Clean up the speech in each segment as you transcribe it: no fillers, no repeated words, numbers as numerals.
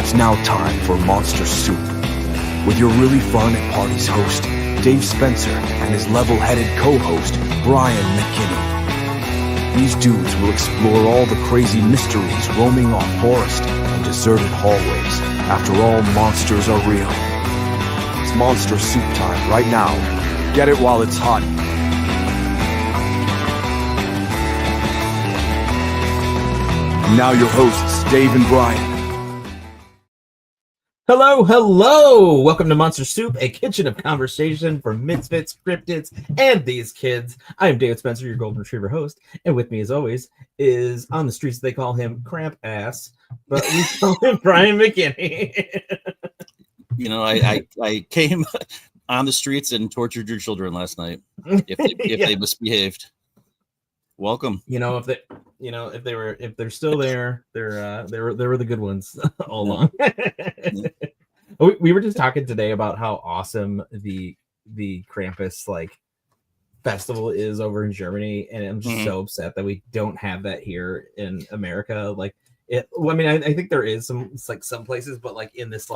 It's now time for Monster Soup with your really fun at parties host, Dave Spencer, and his level-headed co-host, Brian McKinney. These dudes will explore all the crazy mysteries roaming off forest and deserted hallways. After all, monsters are real. It's Monster Soup time right now. Get it while it's hot. Now your hosts, Dave and Brian. Hello. Welcome to Monster Soup, a kitchen of conversation for misfits, cryptids, and these kids. I am David Spencer, your golden retriever host, and with me, as always, is on the streets they call him Cramp Ass, but we call him Brian McKinney. You know, I came on the streets and tortured your children last night if they misbehaved. Welcome. If they're still there, they were the good ones all along. We were just talking today about how awesome the Krampus festival is over in Germany, and I'm just so upset that we don't have that here in America. I think there is some places, but in this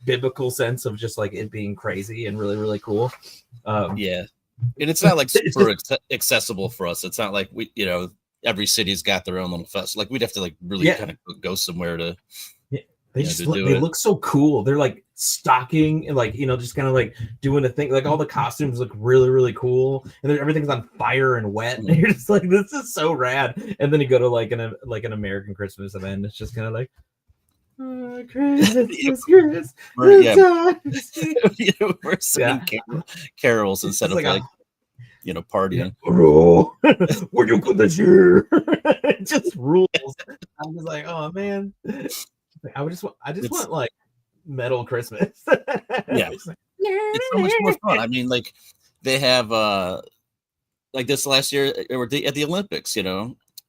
biblical sense of just it being crazy and really, really cool. Yeah. And it's not super accessible for us. It's not like we, every city's got their own little fest. We'd have to really kind of go somewhere to. Yeah. They look so cool. They're stocking and just kind of doing a thing. All the costumes look really, really cool, and everything's on fire and wet. And you're just this is so rad. And then you go to an American Christmas event. It's just kind of Christmas. We're singing carols instead of partying. Where you go this year? Just rules. I'm just oh man, I just want metal Christmas. Yeah, it's so much more fun. I mean, they have this last year or at the Olympics,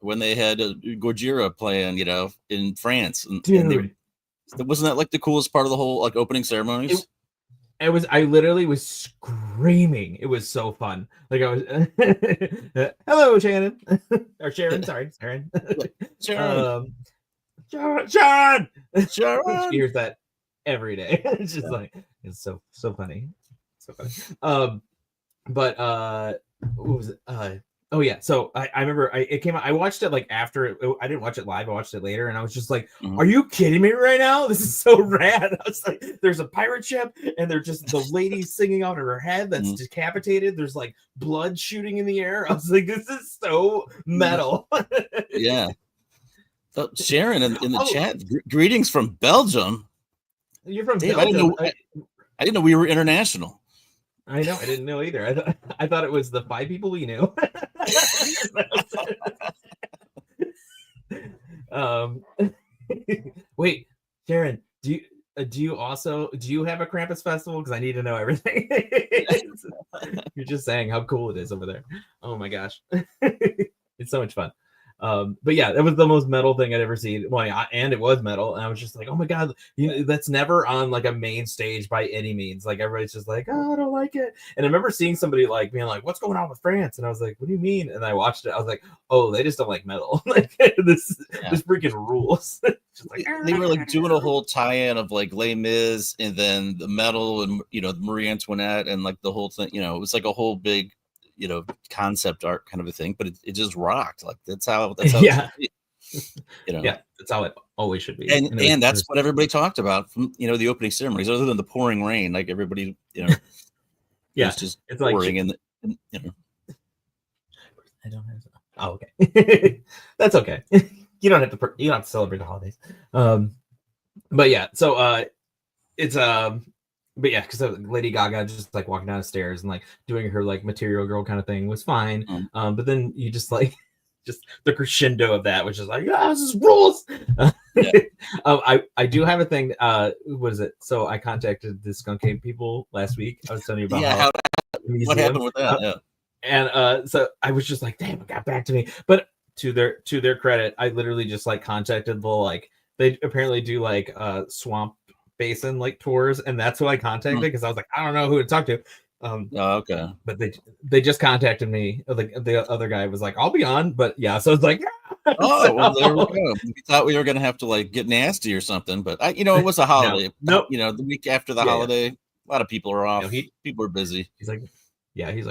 when they had Gojira playing, in France, and wasn't that the coolest part of the whole opening ceremonies? I literally was screaming. It was so fun. I was hello, Shannon. Or Sharon, sorry, Sharon. Sharon. Sharon. Sharon. She hears that every day. It's just it's so funny. So funny. But what was it? Oh yeah, so I remember it came out. I watched it after I didn't watch it live. I watched it later, and I was just "Are you kidding me right now? This is so rad!" I was "There's a pirate ship, and they're just the lady singing out of her head that's decapitated. There's blood shooting in the air." I was "This is so metal." Yeah. So Sharon in the chat, greetings from Belgium. You're from Dave, Belgium. I didn't know we were international. I know. I didn't know either. I thought it was the 5 people we knew. Wait, Sharon, do you have a Krampus festival? Because I need to know everything. You're just saying how cool it is over there. Oh my gosh, it's so much fun. But yeah, that was the most metal thing I'd ever seen. And it was metal, and I was just oh my god, that's never on a main stage by any means. Everybody's just oh, I don't like it. And I remember seeing somebody being what's going on with France? And I was what do you mean? And I watched it. I was oh, they just don't like metal. This freaking rules. They were doing a whole tie-in of Les Mis, and then the metal, and Marie Antoinette, and the whole thing. It was a whole big concept art kind of a thing, but it just rocked. That's how yeah. Yeah, that's how it always should be. And that's what everybody talked about from the opening ceremonies, other than the pouring rain. Everybody, yeah, it's just it's pouring in. I don't have. Oh, okay. That's okay. You don't have to celebrate the holidays. But yeah, so it's But yeah, because Lady Gaga just walking down the stairs and doing her Material Girl kind of thing was fine. But then you just just the crescendo of that, which is this is rules. I do have a thing. What is it? So I contacted the Skunk Cave people last week. I was telling you about what happened with that. And so I was just damn, it got back to me. But to their credit, I literally just contacted the they apparently do swamp basin tours, and that's who I contacted because I was I don't know who to talk to. Okay. But they just contacted me. The other guy was I'll be on, but yeah, so it's Oh, well, there we go. We thought we were gonna have to like get nasty or something, but it was a holiday. Nope. The week after the holiday, a lot of people are off. No, people are busy. He's like,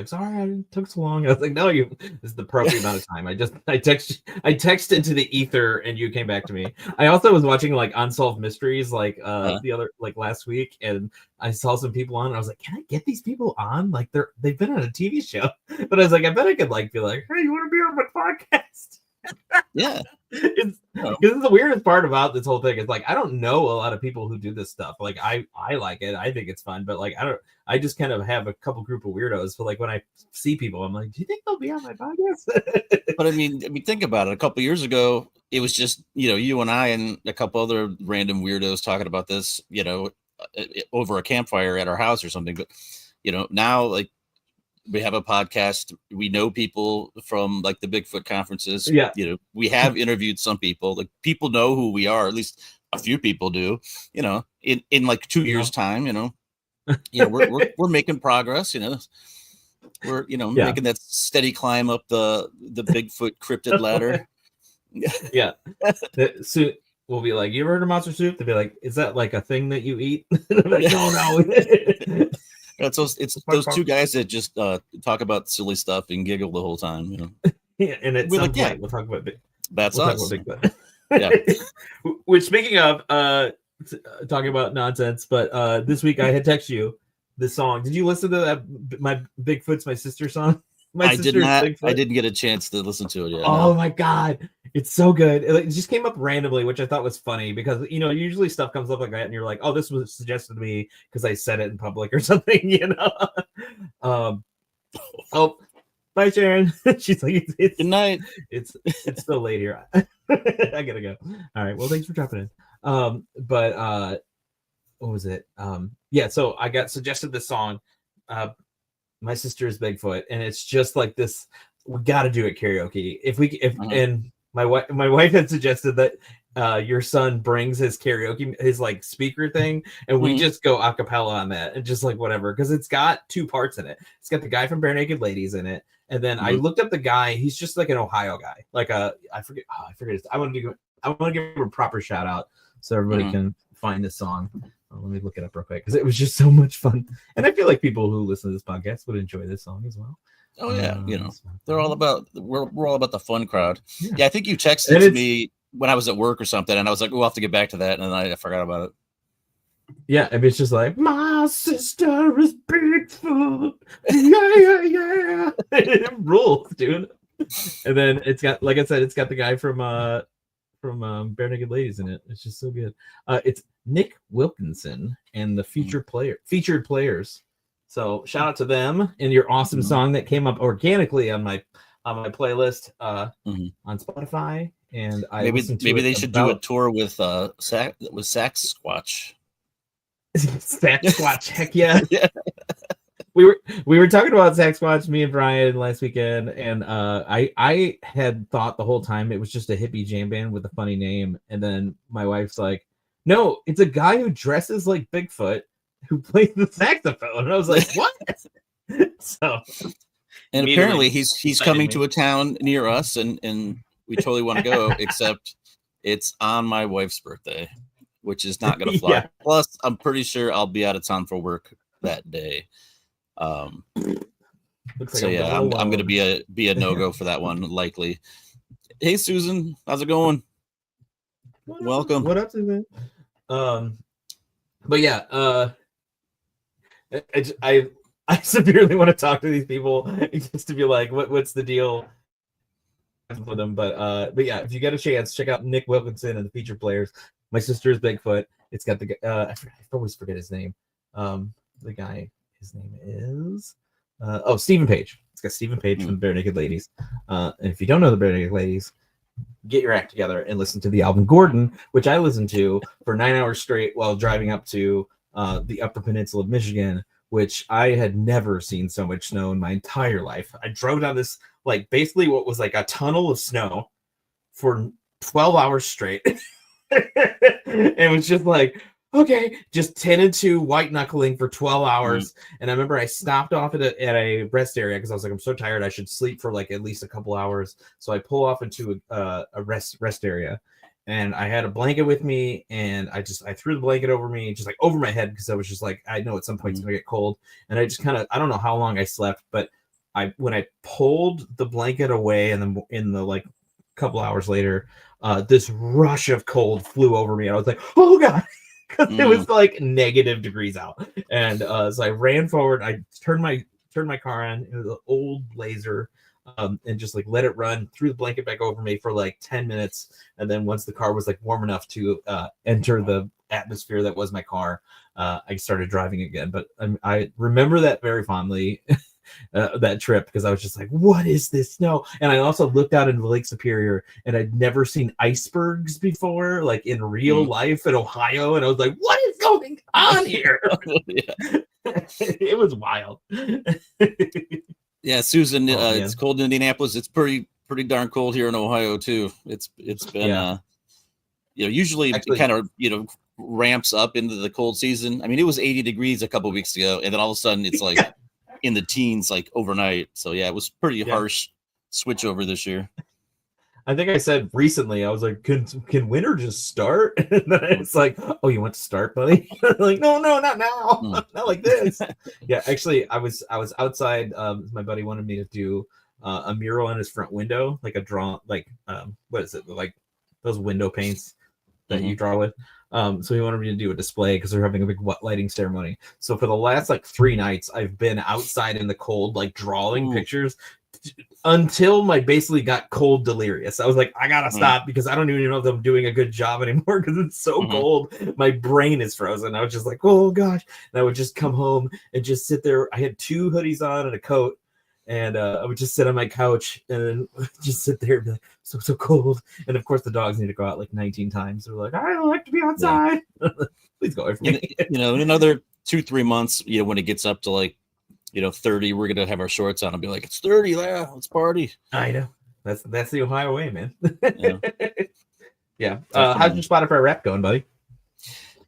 sorry, I took so long. I was like, no, this is the appropriate amount of time. I texted to the ether and you came back to me. I also was watching like Unsolved Mysteries the other last week, and I saw some people on and I was like, can I get these people on? Like they've been on a TV show. But I was like, I bet I could like be like, hey, you want to be on my podcast? Yeah. Because the weirdest part about this whole thing is like I don't know a lot of people who do this stuff. Like I like it, I think it's fun, but like I just kind of have a couple group of weirdos. So like when I see people, I'm like, do you think they'll be on my podcast? But I mean, think about it. A couple years ago, it was just you and I and a couple other random weirdos talking about this, over a campfire at our house or something. But now like we have a podcast. We know people from like the Bigfoot conferences. Yeah. We have interviewed some people. Like people know who we are. At least a few people do. In like 2 years' time. We're making progress. We're making that steady climb up the Bigfoot cryptid ladder. Yeah. So we'll be like, you ever heard of monster soup? They'll be like, is that like a thing that you eat? Like, no. It's those two guys that just talk about silly stuff and giggle the whole time. Yeah, and at some point we'll talk about that's we'll us. Talk about Bigfoot. Yeah. Which, speaking of talking about nonsense, but this week I had texted you this song. Did you listen to that? My Bigfoot's my sister song. I did not. Bigfoot. I didn't get a chance to listen to it yet. Oh my god, it's so good. It just came up randomly, which I thought was funny because usually stuff comes up like that, and you're like, "Oh, this was suggested to me because I said it in public or something," Oh, bye, Sharon. She's like, "Good night." It's still late here. I gotta go. All right. Well, thanks for dropping in. But what was it? Yeah. So I got suggested this song. My sister is Bigfoot, and it's just like this. We got to do it karaoke. And my wife had suggested that your son brings his karaoke, his like speaker thing, and we just go a cappella on that, and just like whatever, because it's got two parts in it. It's got the guy from Bare Naked Ladies in it, and then I looked up the guy. He's just like an Ohio guy, like I forget his. I want to give him a proper shout out so everybody can find this song. Let me look it up real quick because it was just so much fun, and I feel like people who listen to this podcast would enjoy this song as well. Oh yeah, they're all about we're all about the fun crowd. Yeah, I think you texted to me when I was at work or something, and I was like, we'll have to get back to that, and then I forgot about it. Yeah, I mean, it's just like my sister is Bigfoot. Yeah. It rules, dude. And then it's got, like I said, it's got the guy from Bare Naked Ladies in it. It's just so good. It's Nick Wilkinson and the featured players. So shout out to them and your awesome song that came up organically on my playlist on Spotify. And maybe they should do a tour with Sasquatch. Sasquatch, heck yeah. We were talking about Sasquatch, me and Brian, last weekend, and I had thought the whole time it was just a hippie jam band with a funny name, and then my wife's like, no, it's a guy who dresses like Bigfoot who plays the saxophone, and I was like, what? And apparently he's coming to a town near us, and we totally want to go, except it's on my wife's birthday, which is not going to fly. Yeah. Plus, I'm pretty sure I'll be out of town for work that day. I'm going to be a no-go for that one, likely. Hey, Susan, how's it going? Welcome. What up, Susan? But yeah, I severely want to talk to these people just to be like, what's the deal with them? But yeah, if you get a chance, check out Nick Wilkinson and the featured players. My sister's Bigfoot. It's got the I always forget his name. The guy, his name is Stephen Page. It's got Stephen Page from the Bare Naked Ladies. And if you don't know the Bare Naked Ladies, get your act together and listen to the album Gordon, which I listened to for 9 hours straight while driving up to the Upper Peninsula of Michigan, which I had never seen so much snow in my entire life. I drove down this, like, basically what was like a tunnel of snow for 12 hours straight. It was just like, okay, just 10 and 2 white knuckling for 12 hours. And I remember I stopped off at a rest area because I was like, I'm so tired, I should sleep for like at least a couple hours. So I pull off into a rest area, and I had a blanket with me, and I threw the blanket over me, just like over my head, because I was just like, I know at some point it's gonna get cold. And I just I don't know how long I slept, but when I pulled the blanket away, and then in the like couple hours later, this rush of cold flew over me. I was like, oh God. Because it was like negative degrees out, and so I ran forward. I turned my car on. It was an old Blazer, and just like let it run. Threw the blanket back over me for like 10 minutes, and then once the car was like warm enough to enter the atmosphere that was my car, I started driving again. But I remember that very fondly. That trip, because I was just like, what is this snow? And I also looked out into Lake Superior, and I'd never seen icebergs before, like in real life in Ohio, and I was like, what is going on here? It was wild. Yeah, Susan, it's cold in Indianapolis. It's pretty darn cold here in Ohio too. It's been usually it kind of ramps up into the cold season. I mean, it was 80 degrees a couple of weeks ago, and then all of a sudden it's like in the teens, like overnight. So yeah, it was pretty harsh switch over this year. I think I said recently, I was like, can winter just start? And then it's like, oh, you want to start, buddy? Like, no, not now. Not like this. Yeah, actually, I was outside. My buddy wanted me to do a mural on his front window, like a draw, like what is it? Like those window paints that you draw with. So he wanted me to do a display because they're having a big lighting ceremony. So for the last like 3 nights, I've been outside in the cold, like drawing pictures until my basically got cold delirious. I was like, I gotta stop, because I don't even know if I'm doing a good job anymore because it's so cold. My brain is frozen. I was just like, oh gosh. And I would just come home and just sit there. I had 2 hoodies on and a coat. And I would just sit on my couch and just sit there and be like, so cold. And of course, the dogs need to go out like 19 times. They're like, I don't like to be outside. Yeah. Please go away from me. In another 2-3 months, when it gets up to like, 30, we're gonna have our shorts on and be like, it's 30, yeah, let's party. I know. That's the Ohio way, man. Yeah. How's your Spotify rap going, buddy?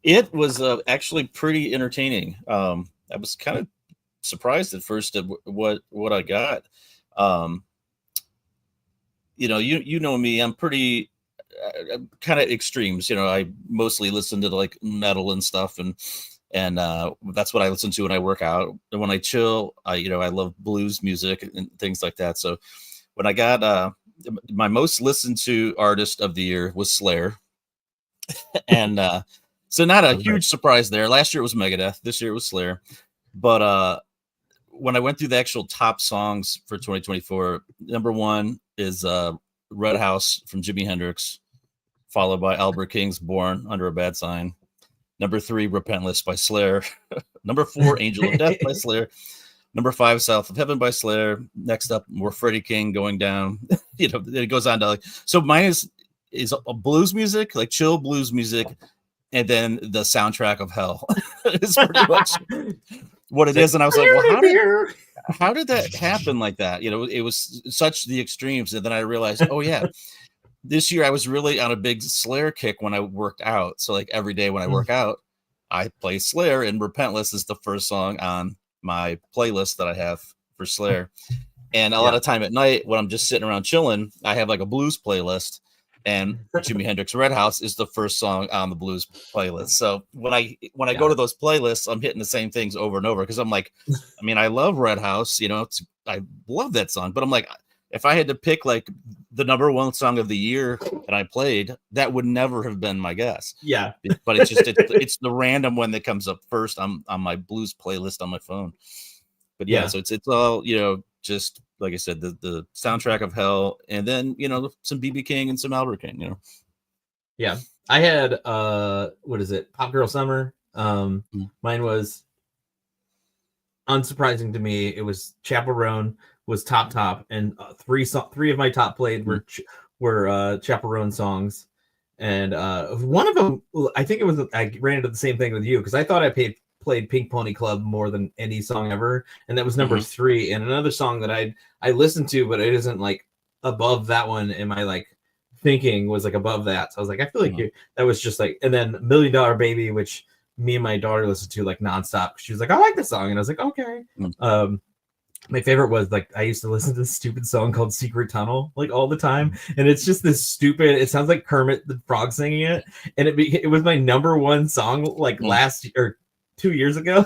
It was actually pretty entertaining. I was kind of surprised at first at what I got. You know me, I'm pretty kind of extremes. I mostly listen to like metal and stuff, and that's what I listen to when I work out. And when I chill, I love blues music and things like that. So when I got my most listened to artist of the year was Slayer. And so not a huge surprise there. Last year it was Megadeth, this year it was Slayer. But when I went through the actual top songs for 2024, number 1 is Red House from Jimi Hendrix, followed by Albert King's Born Under a Bad Sign. Number 3, Repentless by Slayer. Number 4, Angel of Death by Slayer. Number 5, South of Heaven by Slayer. Next up, more Freddie King going down. It goes on to like, so mine is a blues music, like chill blues music, and then the soundtrack of hell. It's pretty much what it is. And I was like, well, how did that happen like that? It was such the extremes. And then I realized, oh yeah, this year I was really on a big Slayer kick when I worked out. So like every day when I work out, I play Slayer, and Repentless is the first song on my playlist that I have for Slayer. And a lot of time at night when I'm just sitting around chilling, I have like a blues playlist, and Jimi Hendrix Red House is the first song on the blues playlist. So when I go to those playlists, I'm hitting the same things over and over, because I'm like, I mean, I love Red House, I love that song, but I'm like, if I had to pick like the number 1 song of the year that I played, that would never have been my guess. Yeah. But it's just it's the random one that comes up first on my blues playlist on my phone. But so it's all, just like I said, the soundtrack of hell, and then some BB King and some Albert King. Yeah. I had what is it? Pop Girl Summer. Mine was, unsurprising to me, it was Chappell Roan was top, and 3 of my top played were Chappell Roan songs, and one of them, I think it was, I ran into the same thing with you, because I thought I played Pink Pony Club more than any song ever, and that was number 3. And another song that I listened to, but it isn't like above that one in my like thinking, was like above that. So I was like, I feel like that was just like, and then $1 Million Baby, which me and my daughter listened to like nonstop. She was like, I like this song, and I was like, okay. My favorite was like I used to listen to this stupid song called Secret Tunnel like all the time, and it's just this stupid. It sounds like Kermit the Frog singing it, and it was my number one song like last or 2 years ago.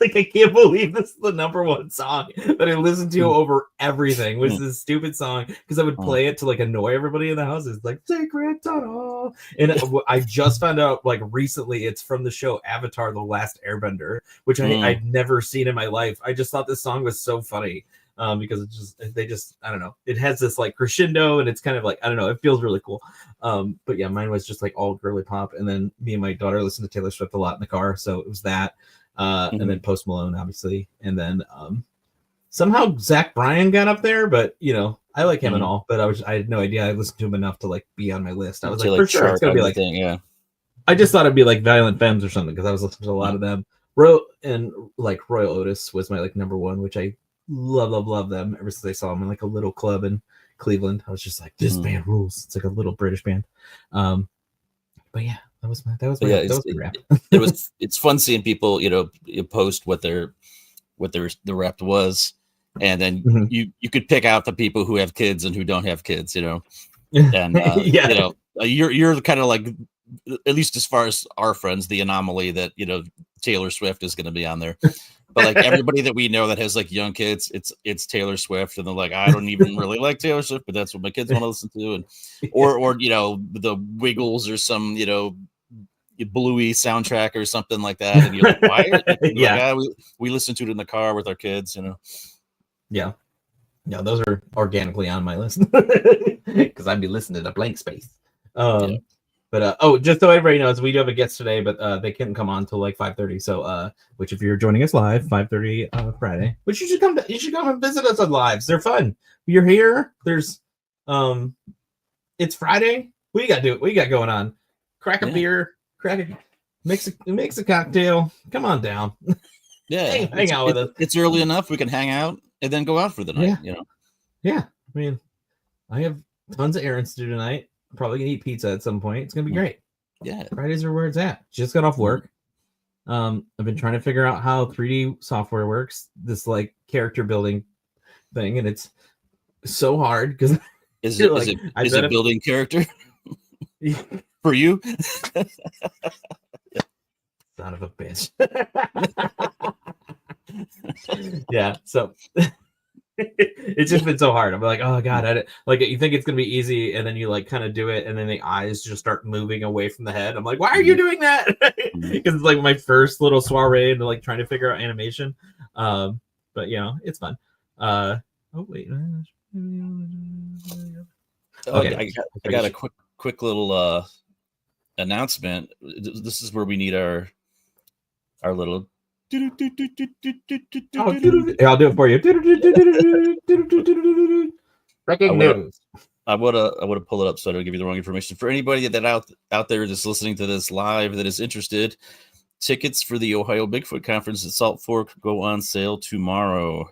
Like I can't believe this is the number one song that I listened to over everything was this stupid song because I would play it to like annoy everybody in the house. It's like Secret Tunnel, and I just found out like recently it's from the show Avatar: The Last Airbender, which I'd never seen in my life. I just thought this song was so funny because they just I don't know. It has this like crescendo and it's kind of like I don't know. It feels really cool. But yeah, mine was just like all girly pop, and then me and my daughter listened to Taylor Swift a lot in the car, so it was that. And then Post Malone, obviously, and then somehow Zach Bryan got up there, but you know I like him and all, but I had no idea I listened to him enough to like be on my list. I was like, for sure it's gonna be like yeah. I just thought it'd be like Violent Femmes or something because I was listening to a lot of them. Royal Otis was my like number one, which I love them ever since I saw him in like a little club in Cleveland. I was just like, this band rules. It's like a little British band. But yeah. That was my rap. It's fun seeing people, you know, post what the rap was, and then you could pick out the people who have kids and who don't have kids, you know, and you know, you're kind of like, at least as far as our friends, the anomaly that you know Taylor Swift is going to be on there. But like everybody that we know that has like young kids, it's Taylor Swift, and they're like, I don't even really like Taylor Swift, but that's what my kids want to listen to, and or you know the Wiggles or some you know Bluey soundtrack or something like that, and you're like, why? Yeah, like, we listen to it in the car with our kids, you know. Yeah, those are organically on my list because I'd be listening to Blank Space. But just so everybody knows, we do have a guest today, but they couldn't come on till like 5:30. So which if you're joining us live, 5:30 Friday, which you should come and visit us on lives. They're fun. You're here. There's it's Friday. What you got going on? Crack a beer, mix a cocktail. Come on down. Yeah, hang out with us. It's early enough. We can hang out and then go out for the night. You know. Yeah, I mean, I have tons of errands to do tonight. Probably gonna eat pizza at some point. It's gonna be great. Yeah, Fridays are where it's at. Just got off work. I've been trying to figure out how 3D software works. This like character building thing, and it's so hard because is it building character for you? Son of a bitch. Yeah, so it's just been so hard. I'm like, oh god, like you think it's gonna be easy, and then you like kind of do it, and then the eyes just start moving away from the head. I'm like, why are you doing that? Because it's like my first little soiree into like trying to figure out animation. But you know, it's fun. Oh wait. Okay, I got a quick little announcement. This is where we need our little. I'll do it for you. Breaking news. I would pull it up so I don't give you the wrong information. For anybody that out there that's listening to this live that is interested, tickets for the Ohio Bigfoot Conference at Salt Fork go on sale tomorrow.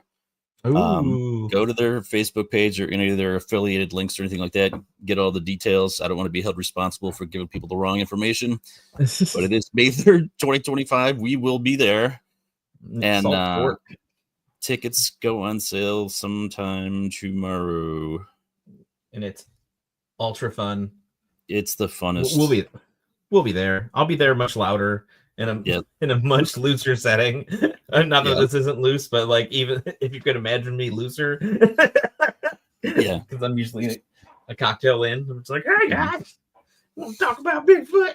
Go to their Facebook page or any of their affiliated links or anything like that. Get all the details. I don't want to be held responsible for giving people the wrong information, but it is May 3rd, 2025. We will be there. And tickets go on sale sometime tomorrow. And it's ultra fun. It's the funnest. We'll be there. I'll be there much louder in a much looser setting. Not that this isn't loose, but like even if you could imagine me looser. Yeah. Because I'm usually a cocktail in. I'm just like, hey guys, we'll talk about Bigfoot.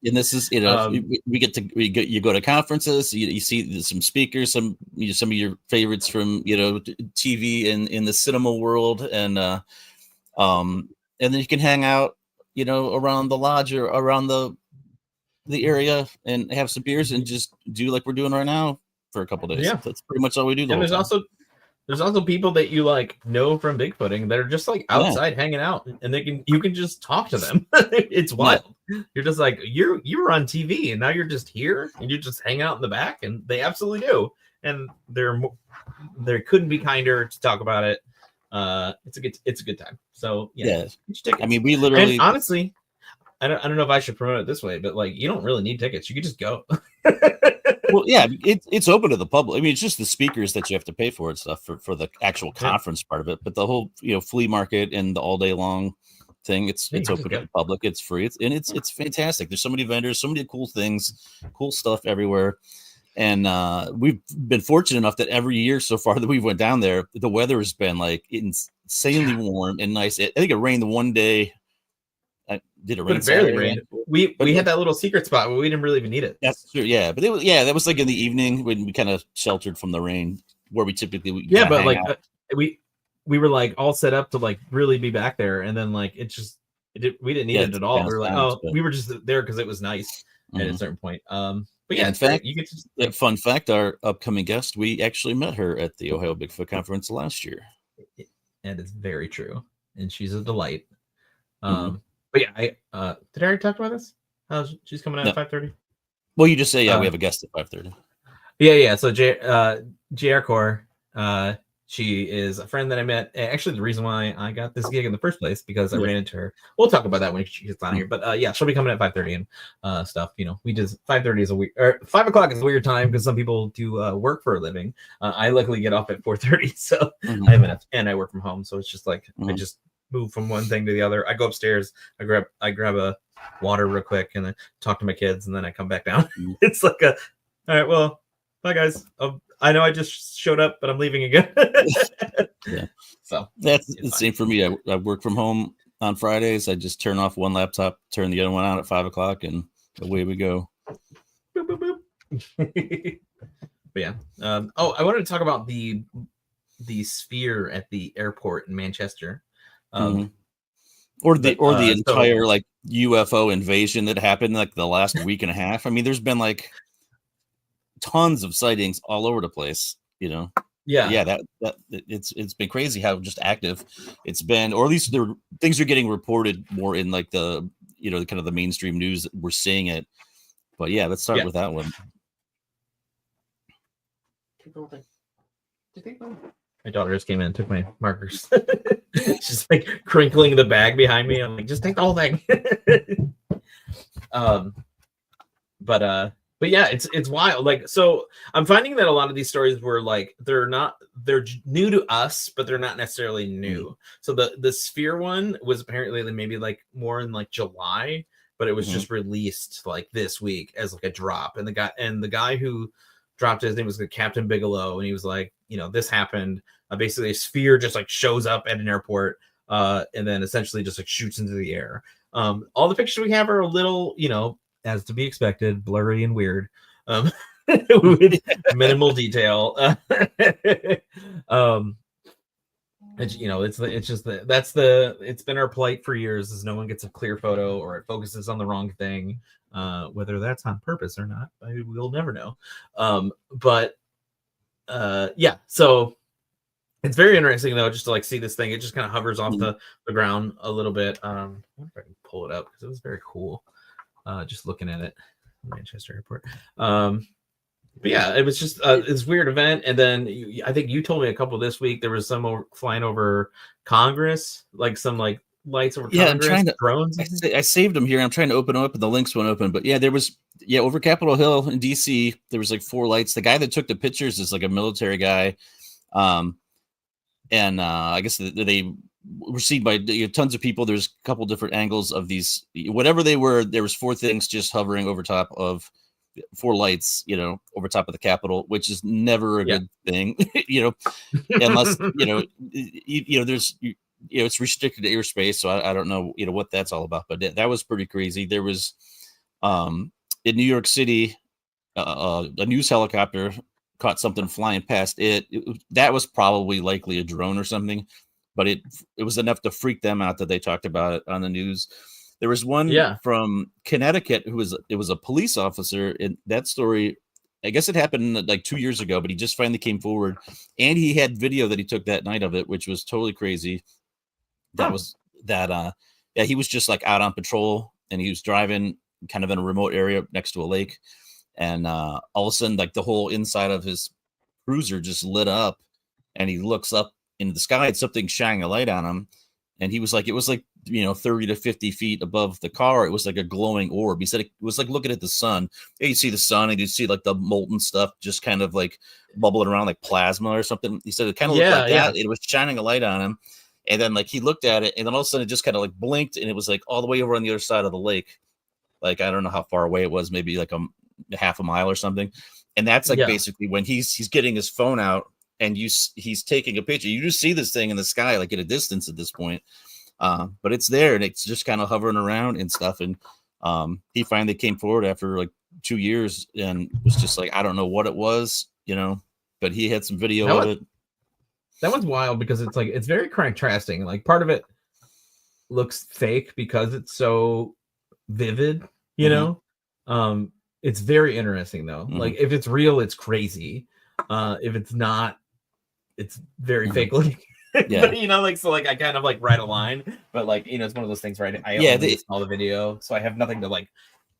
And this is, you know, you go to conferences, you see some speakers, some of your favorites from, you know, TV and in the cinema world, and then you can hang out, you know, around the lodge or around the area and have some beers and just do like we're doing right now for a couple days. Yeah, that's pretty much all we do. And there's also people that you like know from Bigfooting that are just like outside hanging out, and you can just talk to them. It's wild. Yeah. You're just like you were on TV and now you're just here and you just hang out in the back, and they absolutely do. And they couldn't be kinder to talk about it. It's a good time. So yeah. I mean, we literally, and honestly, I don't know if I should promote it this way, but like you don't really need tickets. You could just go. Well, yeah, it's open to the public. I mean, it's just the speakers that you have to pay for and stuff for the actual conference part of it. But the whole flea market and the all day long thing, it's open to the public. It's free. It's fantastic. There's so many vendors, so many cool things, cool stuff everywhere. And we've been fortunate enough that every year so far that we went down there, the weather has been like insanely warm and nice. I think it rained the one day. Did it rain? It barely rained. We had that little secret spot where we didn't really even need it. That's true. Yeah, but that was like in the evening when we kind of sheltered from the rain, where we typically but like we were like all set up to like really be back there, and then like we didn't need it at all. We were like, we were just there because it was nice at a certain point. But yeah, in fact, you get fun fact: our upcoming guest, we actually met her at the Ohio Bigfoot Conference last year, and it's very true, and she's a delight. But yeah, did I already talk about this? She's coming out at 5:30. Well, you just say we have a guest at 5:30. Yeah. So JR Corr, she is a friend that I met. Actually, the reason why I got this gig in the first place because I ran into her. We'll talk about that when she gets on here. But yeah, she'll be coming at 5:30 and stuff. We just 5:30 is a weird, or 5 o'clock is a weird time because some people do work for a living. I luckily get off at 4:30, so I have enough, and I work from home, so it's just like I just move from one thing to the other. I go upstairs, I grab a water real quick, and then talk to my kids, and then I come back down. It's like all right, well, bye guys. I know I just showed up, but I'm leaving again. Yeah, so that's the same for me. I work from home on Fridays. I just turn off one laptop, turn the other one on at 5 o'clock, and away we go. Boop, boop, boop. But yeah, I wanted to talk about the sphere at the airport in Manchester. Or the entire like UFO invasion that happened like the last week and a half. I mean, there's been like tons of sightings all over the place. That it's been crazy how just active it's been, or at least things are getting reported more in like the kind of the mainstream news that we're seeing it. But yeah, let's start with that one. My daughter just came in and took my markers. She's like crinkling the bag behind me. I'm like, just take the whole thing. But yeah, it's wild. Like, so I'm finding that a lot of these stories were like, they're new to us, but they're not necessarily new. So the sphere one was apparently maybe like more in like July, but it was just released like this week as like a drop. And the guy who dropped his name was Captain Bigelow, and he was like, this happened. Basically, a sphere just like shows up at an airport, and then essentially just like shoots into the air. All the pictures we have are a little, as to be expected, blurry and weird, with minimal detail. It's been our plight for years, is no one gets a clear photo or it focuses on the wrong thing. Whether that's on purpose or not, we'll never know. Yeah, so it's very interesting though, just to like see this thing. It just kind of hovers off the ground a little bit. I wonder if I can pull it up because it was very cool. Just looking at it, Manchester Airport. But yeah, it was just this weird event. And then I think you told me a couple this week there was some flying over Congress, like some like lights over Congress, drones. I saved them here. I'm trying to open them up, and the links won't open. But yeah, there was over Capitol Hill in DC. There was like 4 lights. The guy that took the pictures is like a military guy, and I guess they were seen by tons of people. There's a couple different angles of these. Whatever they were, there was 4 things just hovering over top of 4 lights, over top of the Capitol, which is never a good thing, unless there's. It's restricted airspace, so I don't know, what that's all about. But that was pretty crazy. There was, in New York City, a news helicopter caught something flying past it. That was probably likely a drone or something, but it was enough to freak them out that they talked about it on the news. There was one from Connecticut who was a police officer. And that story, I guess it happened like 2 years ago, but he just finally came forward, and he had video that he took that night of it, which was totally crazy. He was just like out on patrol, and he was driving kind of in a remote area next to a lake, and all of a sudden, like the whole inside of his cruiser just lit up, and he looks up into the sky, and something shining a light on him, and he was like, it was like 30 to 50 feet above the car, it was like a glowing orb. He said it was like looking at the sun. You see the sun and you see like the molten stuff just kind of like bubbling around like plasma or something. He said it kind of looked like that. It was shining a light on him. And then like he looked at it and then all of a sudden it just kind of like blinked and it was like all the way over on the other side of the lake. Like, I don't know how far away it was, maybe like a half a mile or something. And that's like basically when he's getting his phone out and he's taking a picture. You just see this thing in the sky, like at a distance at this point. But it's there and it's just kind of hovering around and stuff. And he finally came forward after like 2 years and was just like, I don't know what it was, but he had some video of it. That one's wild because it's like, it's very contrasting. Like part of it looks fake because it's so vivid, it's very interesting though. Like if it's real, it's crazy. If it's not, it's very fake looking. Yeah. But, so like I kind of like write a line, but like it's one of those things where I only saw the video, so I have nothing to like.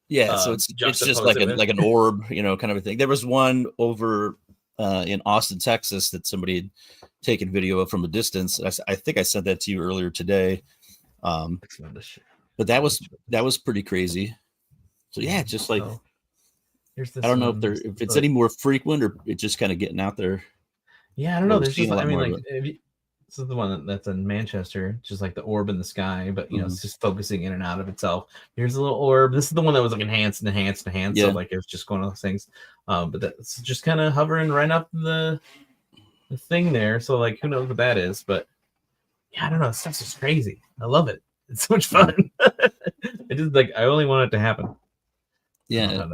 Yeah, so it's just like an orb, kind of a thing. There was one over in Austin, Texas, that somebody had taken video of from a distance. I think I sent that to you earlier today. But that was pretty crazy. So yeah, just like I don't know if it's any more frequent or it's just kind of getting out there. Yeah, I don't know. There's just this is the one that's in Manchester, just like the orb in the sky, but it's just focusing in and out of itself. Here's a little orb. This is the one that was like enhanced. Yeah. So like it was just going on those things. But that's just kind of hovering right up the thing there. So like who knows what that is? But yeah, I don't know. Stuff's just crazy. I love it. It's so much fun. It just like I only want it to happen. Yeah.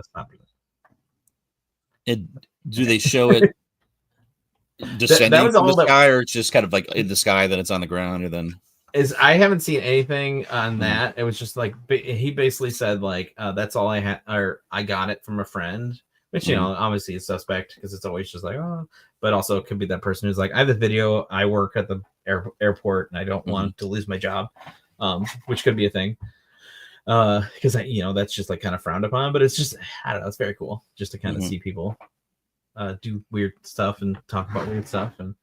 Do they show it descending from the sky, or it's just kind of like in the sky, then it's on the ground, or then I haven't seen anything on that. It was just like he basically said like that's all I had, or I got it from a friend, which obviously is suspect because it's always just like but also it could be that person who's like, I have the video, I work at the airport and I don't want to lose my job, which could be a thing. Because that's just like kind of frowned upon, but it's just I don't know, it's very cool just to kind of see people do weird stuff and talk about weird stuff. And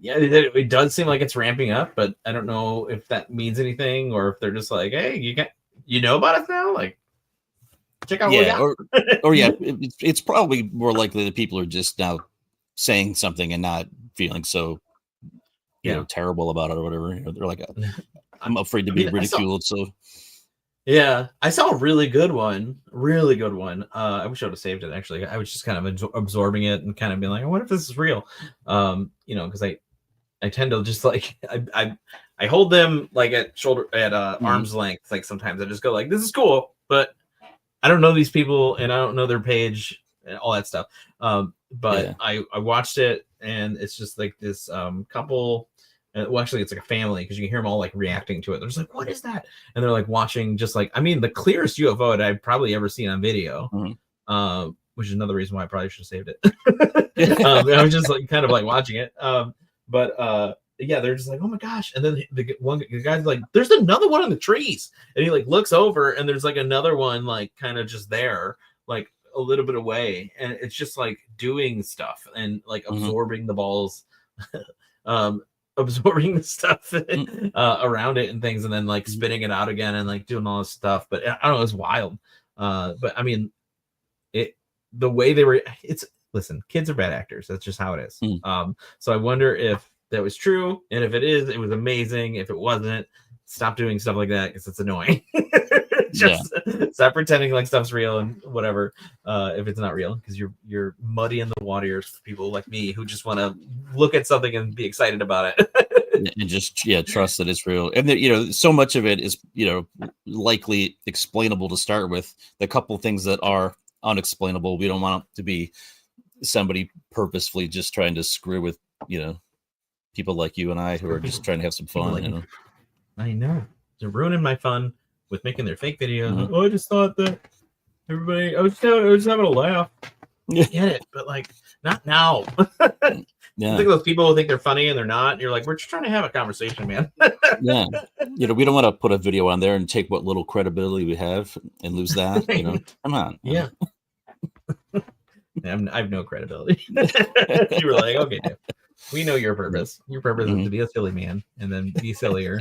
it does seem like it's ramping up, but I don't know if that means anything or if they're just like, hey, you know about us now, like check out what we got. It's probably more likely that people are just now saying something and not feeling so terrible about it or whatever. They're like, I'm afraid to be ridiculed. Yeah, I saw a really good one. I wish I would have saved it. Actually, I was just kind of absorbing it and kind of being like, I wonder if this is real. Because I tend to just like I hold them like at arm's length. Like sometimes I just go like, this is cool, but I don't know these people and I don't know their page and all that stuff. But I watched it and it's just like this couple. Well, actually, it's like a family because you can hear them all like reacting to it. They're just like, "What is that?" And they're like watching, just like the clearest UFO that I've probably ever seen on video. Which is another reason why I probably should have saved it. I was just like kind of like watching it. They're just like, "Oh my gosh!" And then the guy's like, "There's another one in the trees," and he like looks over and there's like another one like kind of just there, like a little bit away, and it's just like doing stuff and like absorbing the balls. Absorbing the stuff around it and things, and then like spitting it out again and like doing all this stuff. But I don't know, it's wild. But I mean, the way they were, listen, kids are bad actors. That's just how it is. So I wonder if that was true, and if it is, it was amazing. If it wasn't, stop doing stuff like that because it's annoying. Stop pretending like stuff's real and whatever. If it's not real, because you're muddying the waters for people like me who just want to look at something and be excited about it. And just trust that it's real. And that, so much of it is likely explainable to start with. The couple things that are unexplainable, we don't want it to be somebody purposefully just trying to screw with people like you and I who are just trying to have some fun. I know they're ruining my fun with making their fake videos. I just thought that everybody, I was just having a laugh. I get it, but like not now. I think those people who think they're funny and they're not. And you're like, we're just trying to have a conversation, man. We don't want to put a video on there and take what little credibility we have and lose that. Come on. Yeah. I have no credibility. You were like, okay, Jeff, we know your purpose. Your purpose is to be a silly man and then be sillier.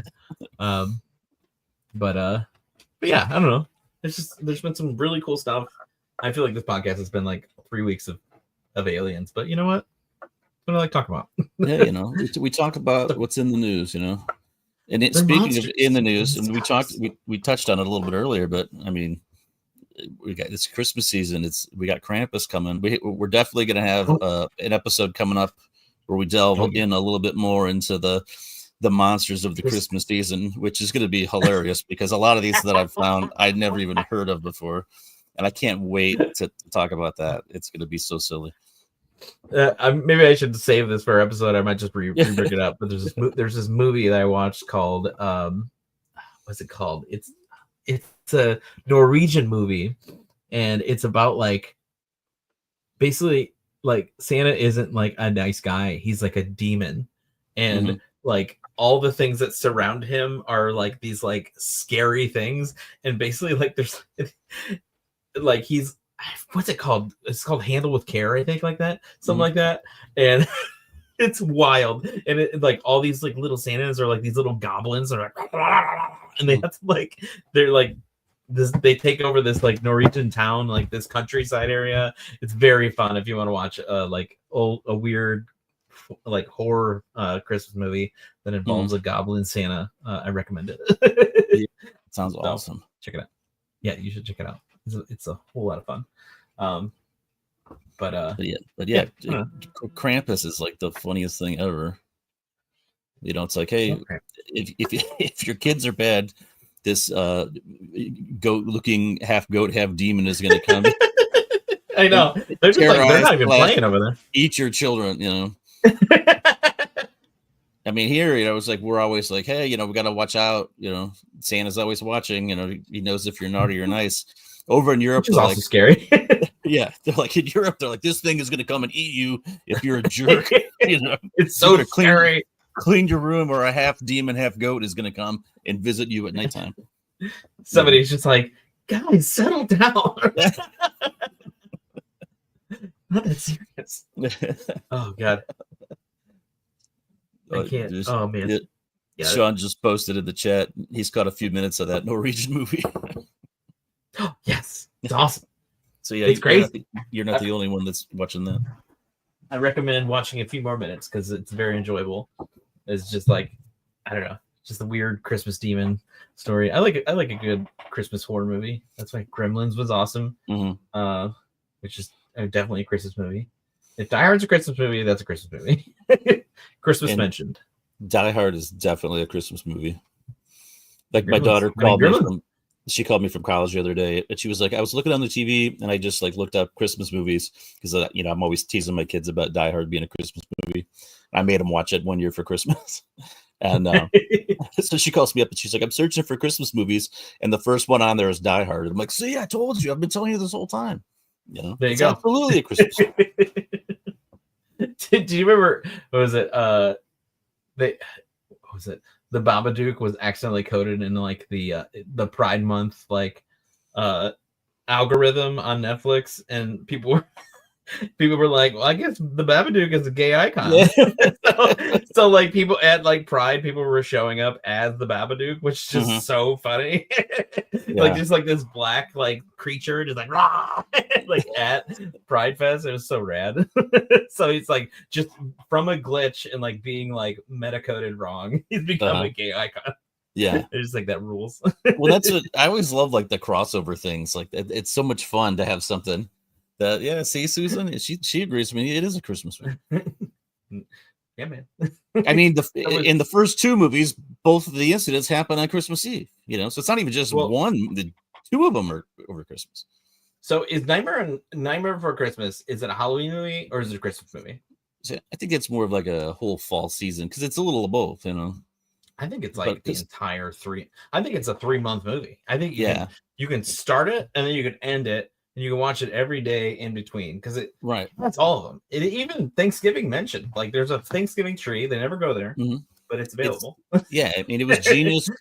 But yeah, I don't know. There's been some really cool stuff. I feel like this podcast has been like 3 weeks of aliens, but you know what? What do I like talking about? Yeah, you know, we talk about what's in the news, you know. And speaking of in the news, and we touched on it a little bit earlier, but I mean, we got this Christmas season. We got Krampus coming. We're definitely going to have an episode coming up where we delve in a little bit more into the monsters of the Christmas season, which is going to be hilarious because a lot of these that I've found I'd never even heard of before, and I can't wait to talk about that. It's going to be so silly. Maybe I should save this for our episode. I might just bring it up. But there's this movie that I watched called what's it called? It's a Norwegian movie, and it's about like basically like Santa isn't like a nice guy. He's like a demon, and like all the things that surround him are like these like scary things, and basically like there's like he's what's it called? It's called Handle with Care, I think, like that, something like that, and it's wild. And it like all these like little Santas are like these little goblins, are like, and they have to like they're like this. They take over this like Norwegian town, like this countryside area. It's very fun if you want to watch like a weird like horror Christmas movie that involves a goblin Santa. I recommend it. Sounds awesome. Check it out. Yeah, you should check it out. It's a whole lot of fun. But yeah, Krampus is like the funniest thing ever. You know, it's like, hey, if your kids are bad, this goat-looking half goat, half demon is going to come. I know. They're just like, they're not even playing over there. Eat your children, you know. I mean, here, you know, it's like we're always like, hey, you know, we got to watch out. You know, Santa's always watching. You know, he knows if you're naughty or nice. Over in Europe, it's also like, scary. Yeah, they're like in Europe, they're like, this thing is going to come and eat you if you're a jerk. You know, it's so scary. Clean your room, or a half demon, half goat is going to come and visit you at nighttime. Somebody's just like, guys, settle down. Not that serious. Oh God. I can't. Oh man. Sean just posted in the chat. He's caught a few minutes of that Norwegian movie. Oh, yes, it's awesome. So yeah, it's crazy. You're not the only one that's watching that. I recommend watching a few more minutes because it's very enjoyable. It's just like, I don't know, just a weird Christmas demon story. I like a good Christmas horror movie. That's why Gremlins was awesome. Which is definitely a Christmas movie. If Die Hard's a Christmas movie, that's a Christmas movie. Christmas mentioned. Die Hard is definitely a Christmas movie. Like my daughter called me from. She called me from college the other day, and she was like, I was looking on the TV, and I just like looked up Christmas movies because you know, I'm always teasing my kids about Die Hard being a Christmas movie. I made them watch it one year for Christmas, and so she calls me up and she's like, I'm searching for Christmas movies, and the first one on there is Die Hard. I'm like, see, I told you, I've been telling you this whole time. You know, there you go. Absolutely a Christmas movie. Do you remember? What was it? What was it? The Babadook was accidentally coded in like the Pride Month like algorithm on Netflix, and people were like, well, I guess the Babadook is a gay icon. Yeah. so like people at like Pride, people were showing up as the Babadook, which is just so funny. Like just like this black like creature just like rah! Like at Pride Fest. It was so rad. So it's like just from a glitch and like being like meta-coded wrong, he's become a gay icon. Yeah. It's just like that rules. Well, that's what I always love, like the crossover things. Like it's so much fun to have something that, yeah, see, Susan, she agrees with me. It is a Christmas movie. Yeah, man. I mean, in the first two movies, both of the incidents happen on Christmas Eve, you know, so it's not even just one. The two of them are over Christmas. So is Nightmare Before Christmas, is it a Halloween movie or is it a Christmas movie? So I think it's more of like a whole fall season because it's a little of both, you know. I think it's like the entire I think it's a 3-month movie. I think you can start it and then you can end it. And you can watch it every day in between because that's all of them. Even Thanksgiving mentioned, like there's a Thanksgiving tree. They never go there, but it's available. I mean, it was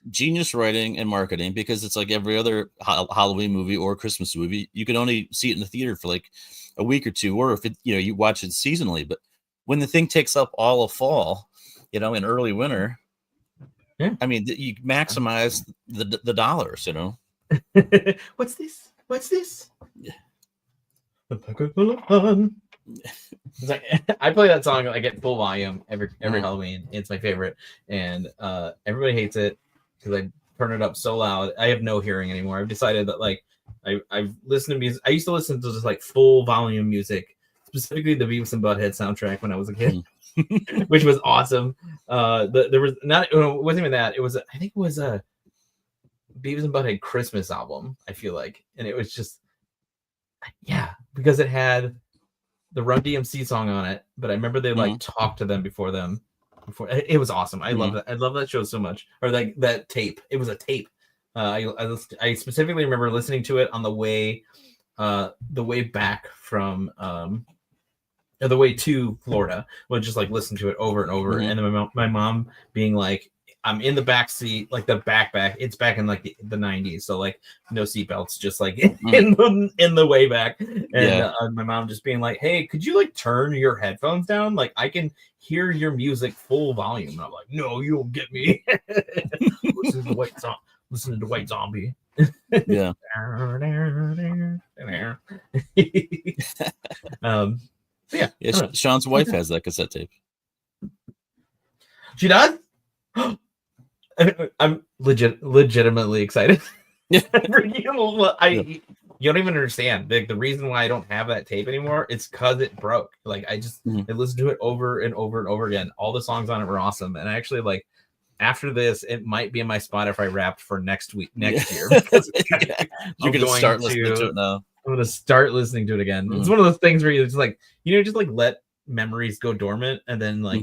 genius writing and marketing because it's like every other Halloween movie or Christmas movie. You can only see it in the theater for like a week or two, or if you watch it seasonally. But when the thing takes up all of fall, you know, in early winter, Yeah. I mean, you maximize the dollars, you know. What's this? What's this? Yeah. The pocket full of fun. It's like, I play that song like at full volume every Halloween. It's my favorite, and everybody hates it because I turn it up so loud. I have no hearing anymore. I've decided that like I've listened to music. I used to listen to just like full volume music, specifically the Beavis and Butthead soundtrack when I was a kid, which was awesome. There was not, it wasn't even that. It was, I think it was a Beavis and Butthead Christmas album, I feel like. And it was just, yeah, because it had the Run DMC song on it, but I remember they like talked to them before it was awesome. I love that. I love that show so much. Or like that tape. It was a tape. I specifically remember listening to it on the way back from the way to Florida. Would just like listen to it over and over, and then my mom being like, I'm in the back seat, like the backpack. It's back in like the 90s, so like no seatbelts, just like in the way back. And my mom just being like, "Hey, could you like turn your headphones down? Like I can hear your music full volume." And I'm like, "No, you don't get me." Listen to White Zombie. Yeah. Sean's wife has that cassette tape. She does? I'm legitimately excited. You don't even understand. Like the reason why I don't have that tape anymore, it's because it broke. Like I just I listened to it over and over and over again. All the songs on it were awesome. And I actually like after this, it might be in my Spotify Wrapped for next year. Because you're gonna start listening to it now. I'm gonna start listening to it again. It's one of those things where you just like, just like let memories go dormant, and then like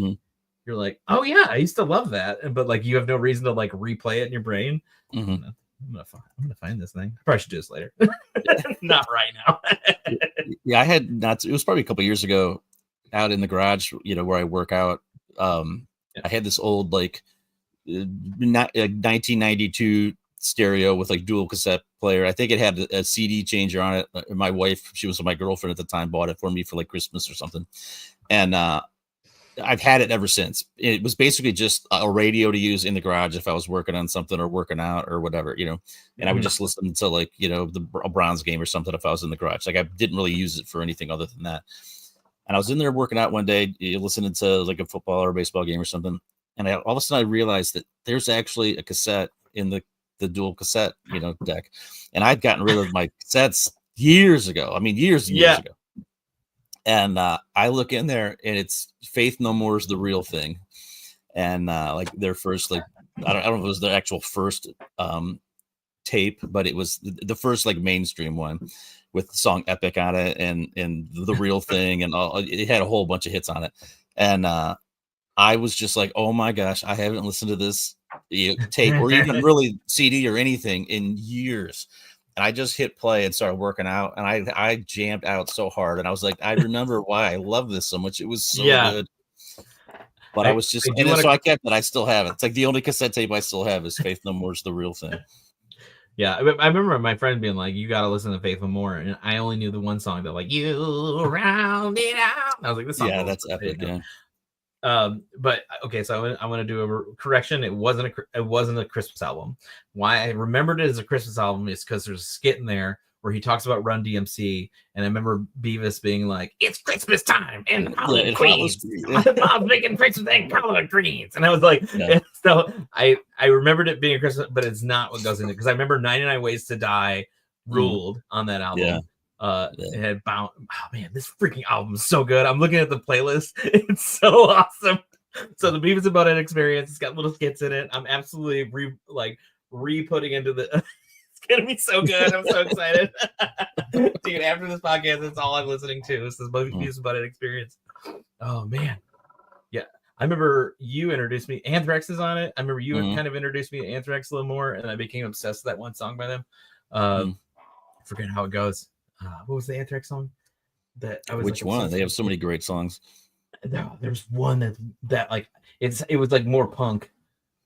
you're like, oh yeah, I used to love that, but like you have no reason to like replay it in your brain. I'm gonna find this thing. I probably should do this later. Not right now. Yeah, I had not. It was probably a couple years ago, out in the garage, where I work out. I had this old like 1992 stereo with like dual cassette player. I think it had a CD changer on it. My wife, she was my girlfriend at the time, bought it for me for like Christmas or something, and I've had it ever since. It was basically just a radio to use in the garage if I was working on something or working out or whatever, and I would just listen to like, a Browns game or something if I was in the garage. Like I didn't really use it for anything other than that. And I was in there working out one day, listening to like a football or a baseball game or something. And all of a sudden I realized that there's actually a cassette in the dual cassette, deck. And I'd gotten rid of my cassettes years ago. I mean, years ago. And I look in there, and it's Faith No More's The Real Thing, and like their first, like I don't know if it was their actual first tape, but it was the first like mainstream one with the song "Epic" on it, and The Real Thing, and all. It had a whole bunch of hits on it, and I was just like, oh my gosh, I haven't listened to this tape or even really CD or anything in years. And I just hit play and started working out, and I jammed out so hard. And I was like, I remember why I love this so much. It was so good. But I was just, so I kept it. I still have it. It's like the only cassette tape I still have is Faith No More's The Real Thing. Yeah, I remember my friend being like, "You got to listen to Faith No More," and I only knew the one song that like "You Round It Out." I was like, "This song, that's epic." Yeah. But okay, so I want to do a correction. It wasn't a Christmas album. Why I remembered it as a Christmas album is because there's a skit in there where he talks about Run DMC, and I remember Beavis being like, "It's Christmas time and collard greens. Mom's making Christmas and collard greens," and I was like, so I remembered it being a Christmas, but it's not what goes in it because I remember 99 Ways to Die ruled on that album. Yeah. It had bound. Oh man, this freaking album is so good. I'm looking at the playlist. It's so awesome. So the Beavis and Butthead Experience, it's got little skits in it. I'm absolutely re-putting into the. It's gonna be so good. I'm so excited, dude. After this podcast, that's all I'm listening to. This is Beavis and Butthead Experience. Oh man, yeah. I remember you introduced me. Anthrax is on it. I remember you kind of introduced me to Anthrax a little more, and I became obsessed with that one song by them. I forget how it goes. What was the Anthrax song? Which one? They have so many great songs. No, there's one that like it was like more punk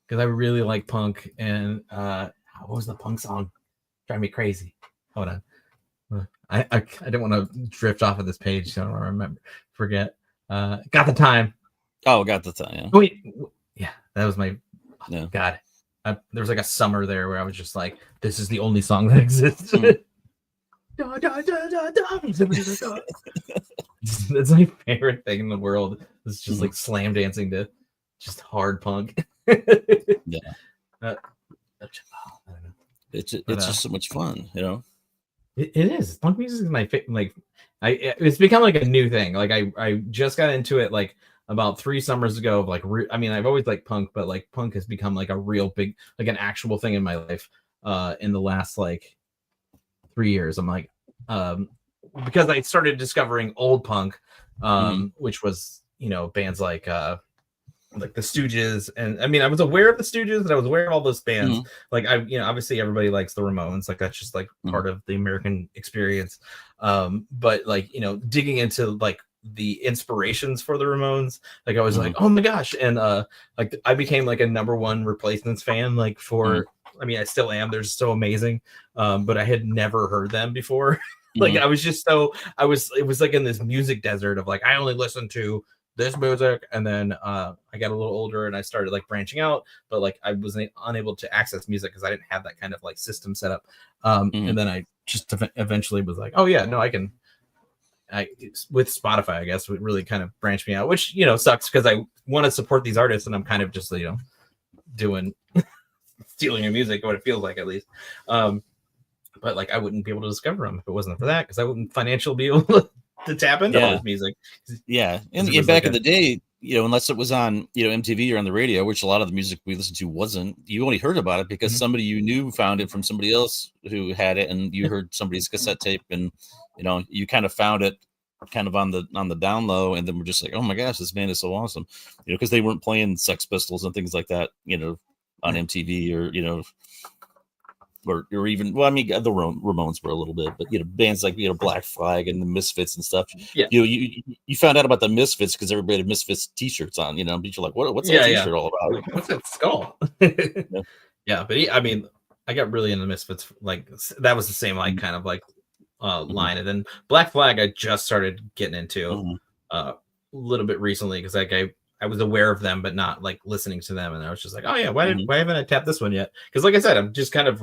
because I really like punk. And what was the punk song? Drive me crazy. Hold on. I didn't want to drift off of this page, so I don't forget. Got the Time. Oh, Got the Time. Yeah. Wait, yeah, that was my Yeah. God, there was like a summer there where I was just like, this is the only song that exists. That's my favorite thing in the world. It's just like slam dancing to just hard punk. Yeah. I don't know. It's just so much fun, you know. It is. Punk music is my favorite. Like, it's become like a new thing. Like, I just got into it like about 3 summers ago. Of like, I mean, I've always liked punk, but like punk has become like a real big, like an actual thing in my life. In the last like 3 years, I'm like, because I started discovering old punk, which was, you know, bands like the Stooges, and I mean, I was aware of the Stooges and I was aware of all those bands. Like, you know, obviously everybody likes the Ramones, like that's just like part of the American experience. But like, you know, digging into like the inspirations for the Ramones, like I was like, oh my gosh, and like I became like a #1 Replacements fan, like for I mean, I still am. They're so amazing, but I had never heard them before. Like I was just it was like in this music desert of like I only listened to this music, and then I got a little older and I started like branching out, but like I was unable to access music because I didn't have that kind of like system set up. And then I just eventually was like, oh yeah, no, with Spotify, I guess it really kind of branched me out, which, you know, sucks because I want to support these artists and I'm kind of just, you know, doing stealing your music, what it feels like at least. But like I wouldn't be able to discover them if it wasn't for that, because I wouldn't financially be able to tap into all this music. Yeah, and back in the day, you know, unless it was on, you know, MTV or on the radio, which a lot of the music we listened to wasn't, you only heard about it because somebody you knew found it from somebody else who had it, and you heard somebody's cassette tape, and you know, you kind of found it kind of on the down low, and then we're just like, oh my gosh, this band is so awesome, you know, because they weren't playing Sex Pistols and things like that, you know, on MTV, or you know, or even, well, I mean, the Ramones were a little bit, but you know, bands like, you know, Black Flag and the Misfits and stuff. Yeah, you know, you found out about the Misfits because everybody had Misfits t-shirts on, you know, but you're like, what's that t-shirt all about? What's that skull? Yeah, but I mean, I got really into Misfits. Like that was the same like kind of like line, and then Black Flag I just started getting into a little bit recently because like I was aware of them, but not like listening to them. And I was just like, oh yeah, why haven't I tapped this one yet? Because like I said, I'm just kind of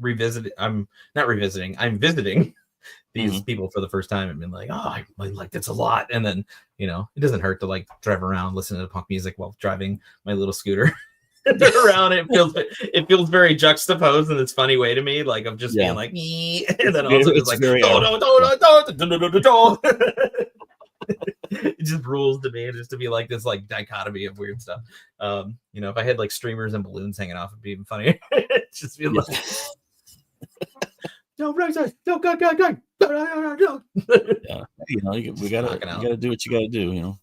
revisiting. I'm not revisiting. I'm visiting these people for the first time and been like, oh, I like this a lot. And then, you know, it doesn't hurt to like drive around, listening to punk music while driving my little scooter around. It feels very juxtaposed in this funny way to me. Like I'm just being like, and then also just like, no. It just rules to me, just to be like this like dichotomy of weird stuff. You know, if I had like streamers and balloons hanging off, it'd be even funnier. Just be like, no, go. Yeah, you know, we gotta do what you gotta do.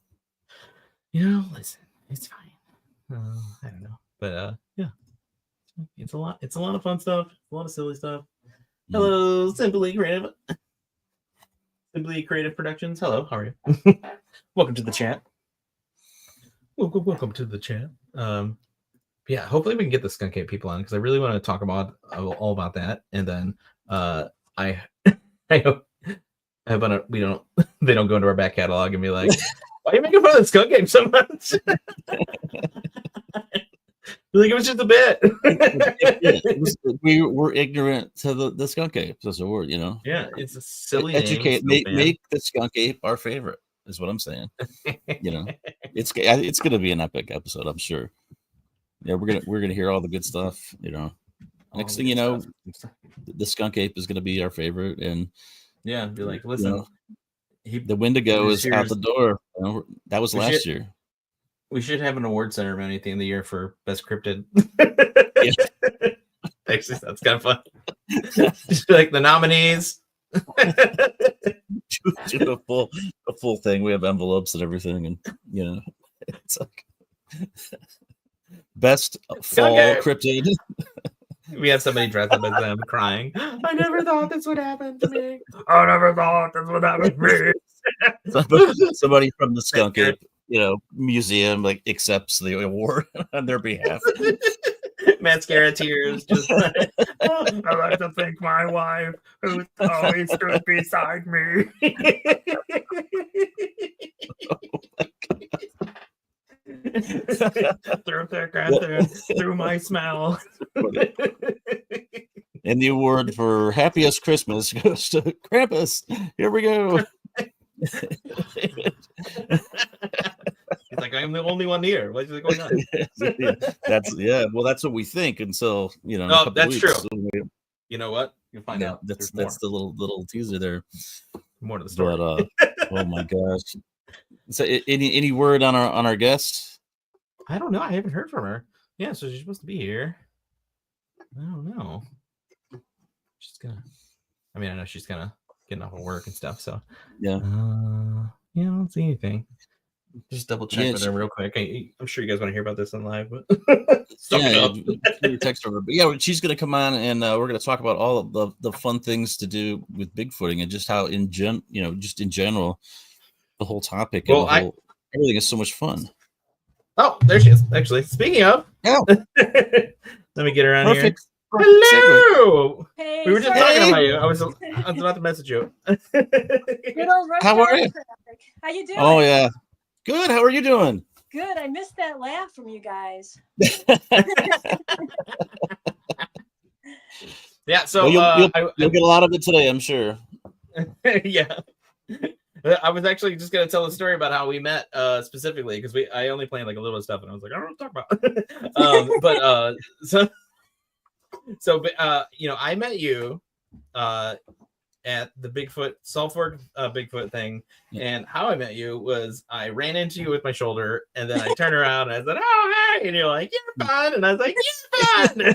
You know, listen, it's fine. I don't know, but yeah, it's a lot of fun stuff, a lot of silly stuff. Hello, Simply Creative Productions. Hello, how are you? Welcome to the chat. Welcome to the chat. Yeah, hopefully we can get the Skunk Ape people on, because I really want to talk about all about that. And then I hope they don't go into our back catalog and be like, why are you making fun of the Skunk Ape so much? Like it was just a bit. We were ignorant to the Skunk Ape. That's a word, you know. Yeah, it's a silly educate. name. Make the Skunk Ape our favorite is what I'm saying. You know, it's gonna be an epic episode, I'm sure. Yeah, we're gonna hear all the good stuff. You know, next thing you know, the Skunk Ape is gonna be our favorite, and yeah, be like, listen, you know, the Wendigo is out the door. You know, that was last year. We should have an award ceremony at the end of the year for best cryptid. Actually, that's kind of fun. Just like the nominees. do a full thing. We have envelopes and everything, and you know, it's like best fall cryptid. We have somebody dressed up as them crying. I never thought this would happen to me. I never thought this would happen to me. Somebody from the Skunk Ape, you know, museum like accepts the award on their behalf. Mascara tears. Just like, I like to thank my wife who always stood beside me. Through thick and thin, through my smell. And the award for happiest Christmas goes to Krampus. Here we go. He's like, I'm the only one here. What's going on? Well, that's what we think until a Oh, couple that's weeks. true. So You know what? You'll find out. That's There's the little teaser there. more to the story. But oh my gosh. So any word on our guest? I don't know. I haven't heard from her. Yeah, so she's supposed to be here. I don't know. I know she's gonna getting off of work and stuff. So yeah, I don't see anything. Just double check with her real quick. I'm sure you guys want to hear about this on live, but text her. But yeah, she's gonna come on and we're gonna talk about all of the fun things to do with bigfooting and just how just in general, the whole topic and everything is so much fun. Oh, there she is. Actually, speaking of, let me get her on here. Hello. Hey, we were just talking about you. I was about to message you. Good old How are you? How you doing? Oh yeah, good. How are you doing? Good. I missed that laugh from you guys. Yeah. So you'll get a lot of it today, I'm sure. Yeah. I was actually just gonna tell a story about how we met specifically because I only planned like a little stuff and I was like, I don't know what to talk about. I met you at the Bigfoot Saltfork Bigfoot thing, and how I met you was I ran into you with my shoulder, and then I turned around and I said, "Oh, hey!" and you're like, "You're fun," and I was like, "You're fun,"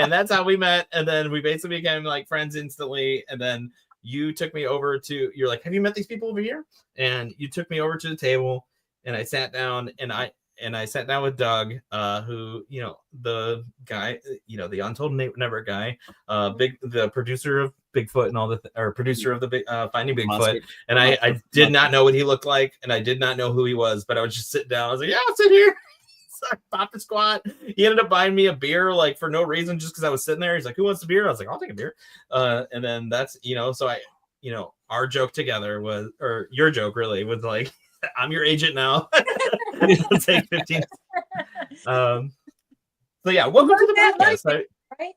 and that's how we met. And then we basically became like friends instantly. And then you took me over to. You're like, "Have you met these people over here?" And you took me over to the table, and I sat down, and I sat down with Doug, who, the guy, the Untold Network guy, the producer of Bigfoot and all or producer of the Finding Bigfoot. And I did not know what he looked like, and I did not know who he was, but I was just sitting down. I was like, yeah, I'll sit here. So I popped a squat. He ended up buying me a beer, like for no reason, just because I was sitting there. He's like, who wants a beer? I was like, I'll take a beer. And then that's, so our joke together was, or your joke really was like, I'm your agent now. It'll take 15. So yeah, welcome to the podcast. Right?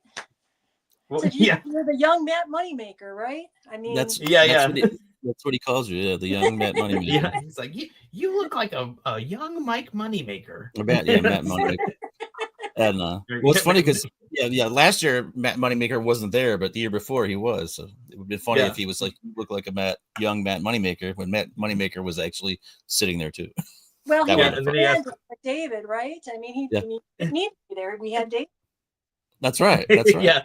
Well, so you're the young Matt Moneymaker, right? I mean, that's what he calls you. Yeah, the young Matt Moneymaker. Yeah, he's like, you look like a young Mike Moneymaker. Matt Moneymaker. And what's funny because last year Matt Moneymaker wasn't there, but the year before he was. So it would be funny if he was like looked like a young Matt Moneymaker when Matt Moneymaker was actually sitting there too. Well, he had David, right? I mean, he didn't need to be there. We had David. That's right. That's right. Yeah.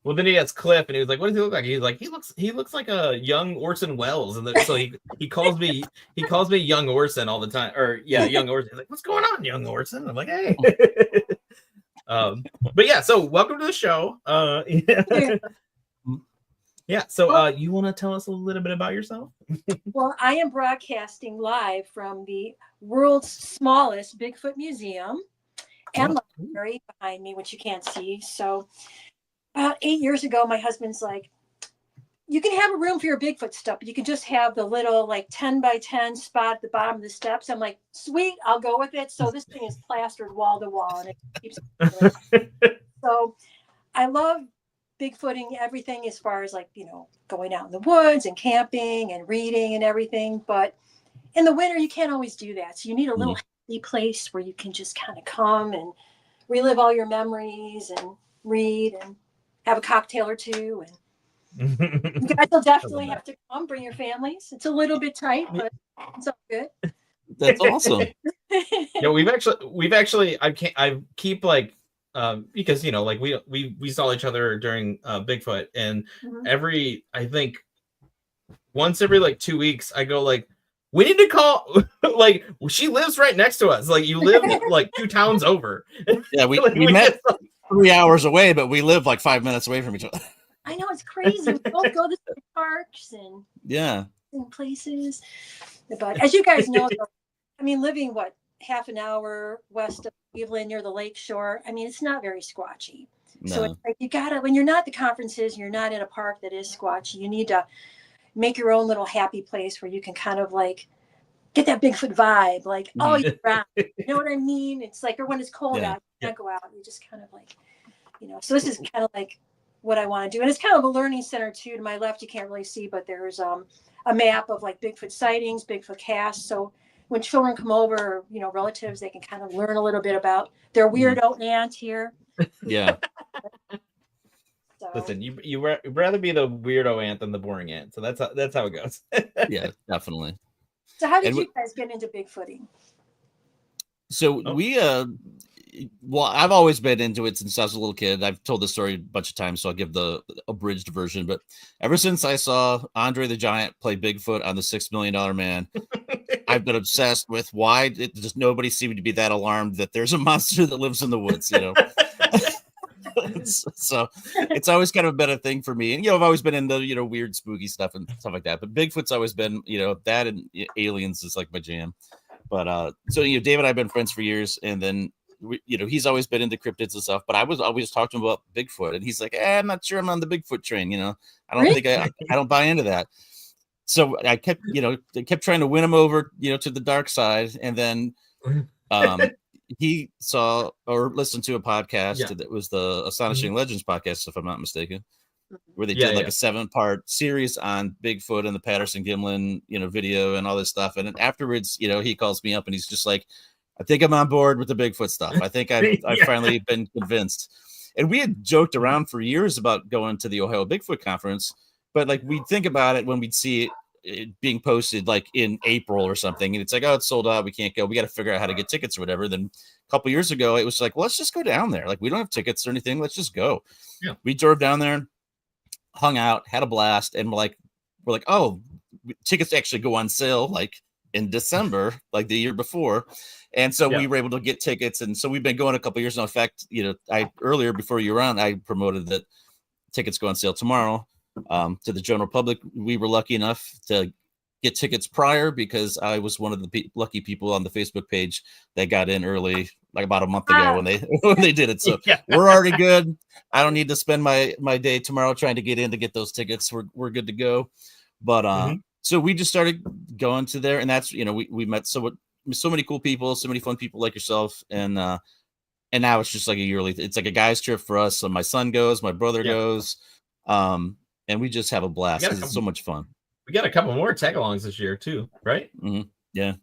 Well, then he has Cliff, and he was like, "What does he look like?" He's like, "He looks like a young Orson Welles," and so he calls me young Orson all the time, or young Orson. He's like, "What's going on, young Orson?" I'm like, "Hey." But yeah, so welcome to the show. Yeah. So you want to tell us a little bit about yourself? Well, I am broadcasting live from the world's smallest Bigfoot museum and library behind me, which you can't see. So about 8 years ago, my husband's like, you can have a room for your Bigfoot stuff, but you can just have the little like 10 by 10 spot at the bottom of the steps. I'm like, sweet, I'll go with it. So this thing is plastered wall to wall, and it keeps so I love Bigfooting, everything as far as like, going out in the woods and camping and reading and everything. But in the winter, you can't always do that. So you need a little happy place where you can just kind of come and relive all your memories and read and have a cocktail or two. And you guys will definitely have to come, bring your families. It's a little bit tight, but it's all good. That's awesome. Yeah, we've actually, I keep like, because like we saw each other during Bigfoot, and I think once every like 2 weeks I go like, we need to call, like, she lives right next to us, like you live like 2 towns over. Yeah, we met 3 hours away, but we live like 5 minutes away from each other. I know, it's crazy. We both go to the parks and places, but as you guys know, I mean, living half an hour west of Cleveland near the lake shore, I mean, it's not very squatchy. No. So it's like you gotta, when you're not at the conferences and you're not in a park that is squatchy, you need to make your own little happy place where you can kind of like get that Bigfoot vibe. Like, oh, you're around. You know what I mean? It's like, or when it's cold out, you can't go out. You just kind of like, so this is kind of like what I want to do. And it's kind of a learning center too. To my left, you can't really see, but there's a map of like Bigfoot sightings, Bigfoot casts. So when children come over, relatives, they can kind of learn a little bit about their weirdo aunt here. Yeah. So, Listen, you rather be the weirdo aunt than the boring aunt. So that's how it goes. Yeah, definitely. So how did you guys get into Bigfooting? So well, I've always been into it since I was a little kid. I've told this story a bunch of times, so I'll give the abridged version. But ever since I saw Andre the Giant play Bigfoot on the $6 Million Man, I've been obsessed with why just nobody seemed to be that alarmed that there's a monster that lives in the woods, So it's always kind of been a thing for me. And, I've always been into, weird, spooky stuff and stuff like that. But Bigfoot's always been, that and aliens is like my jam. But so, Dave and I have been friends for years. And then, he's always been into cryptids and stuff. But I was always talking to him about Bigfoot. And he's like, I'm not sure I'm on the Bigfoot train. I don't think I don't buy into that. So I kept, trying to win him over, to the dark side. And then he saw or listened to a podcast that was the Astonishing Legends podcast, if I'm not mistaken, where they did like a 7-part series on Bigfoot and the Patterson-Gimlin, video and all this stuff. And then afterwards, he calls me up and he's just like, I think I'm on board with the Bigfoot stuff. I think I've finally been convinced. And we had joked around for years about going to the Ohio Bigfoot conference, but like we'd think about it when we'd see it being posted like in April or something, and it's like, oh, it's sold out, we can't go, we got to figure out how to get tickets or whatever. Then a couple years ago it was like, well, let's just go down there, like we don't have tickets or anything, let's just go. We drove down there, hung out, had a blast, and we're like, oh, tickets actually go on sale like in December, like the year before. And so we were able to get tickets, and so we've been going a couple years now. In fact, I earlier before you were on, I promoted that tickets go on sale tomorrow to the general public. We were lucky enough to get tickets prior because I was one of the lucky people on the Facebook page that got in early, like about a month ago when they did it. So we're already good. I don't need to spend my day tomorrow trying to get in to get those tickets. We're good to go. But so we just started going to there, and that's we met so many cool people, so many fun people like yourself, and now it's just like a yearly. It's like a guy's trip for us. So my son goes, my brother goes, and we just have a blast. It's so much fun. We got a couple more tag-alongs this year too, right? Mm-hmm. Yeah.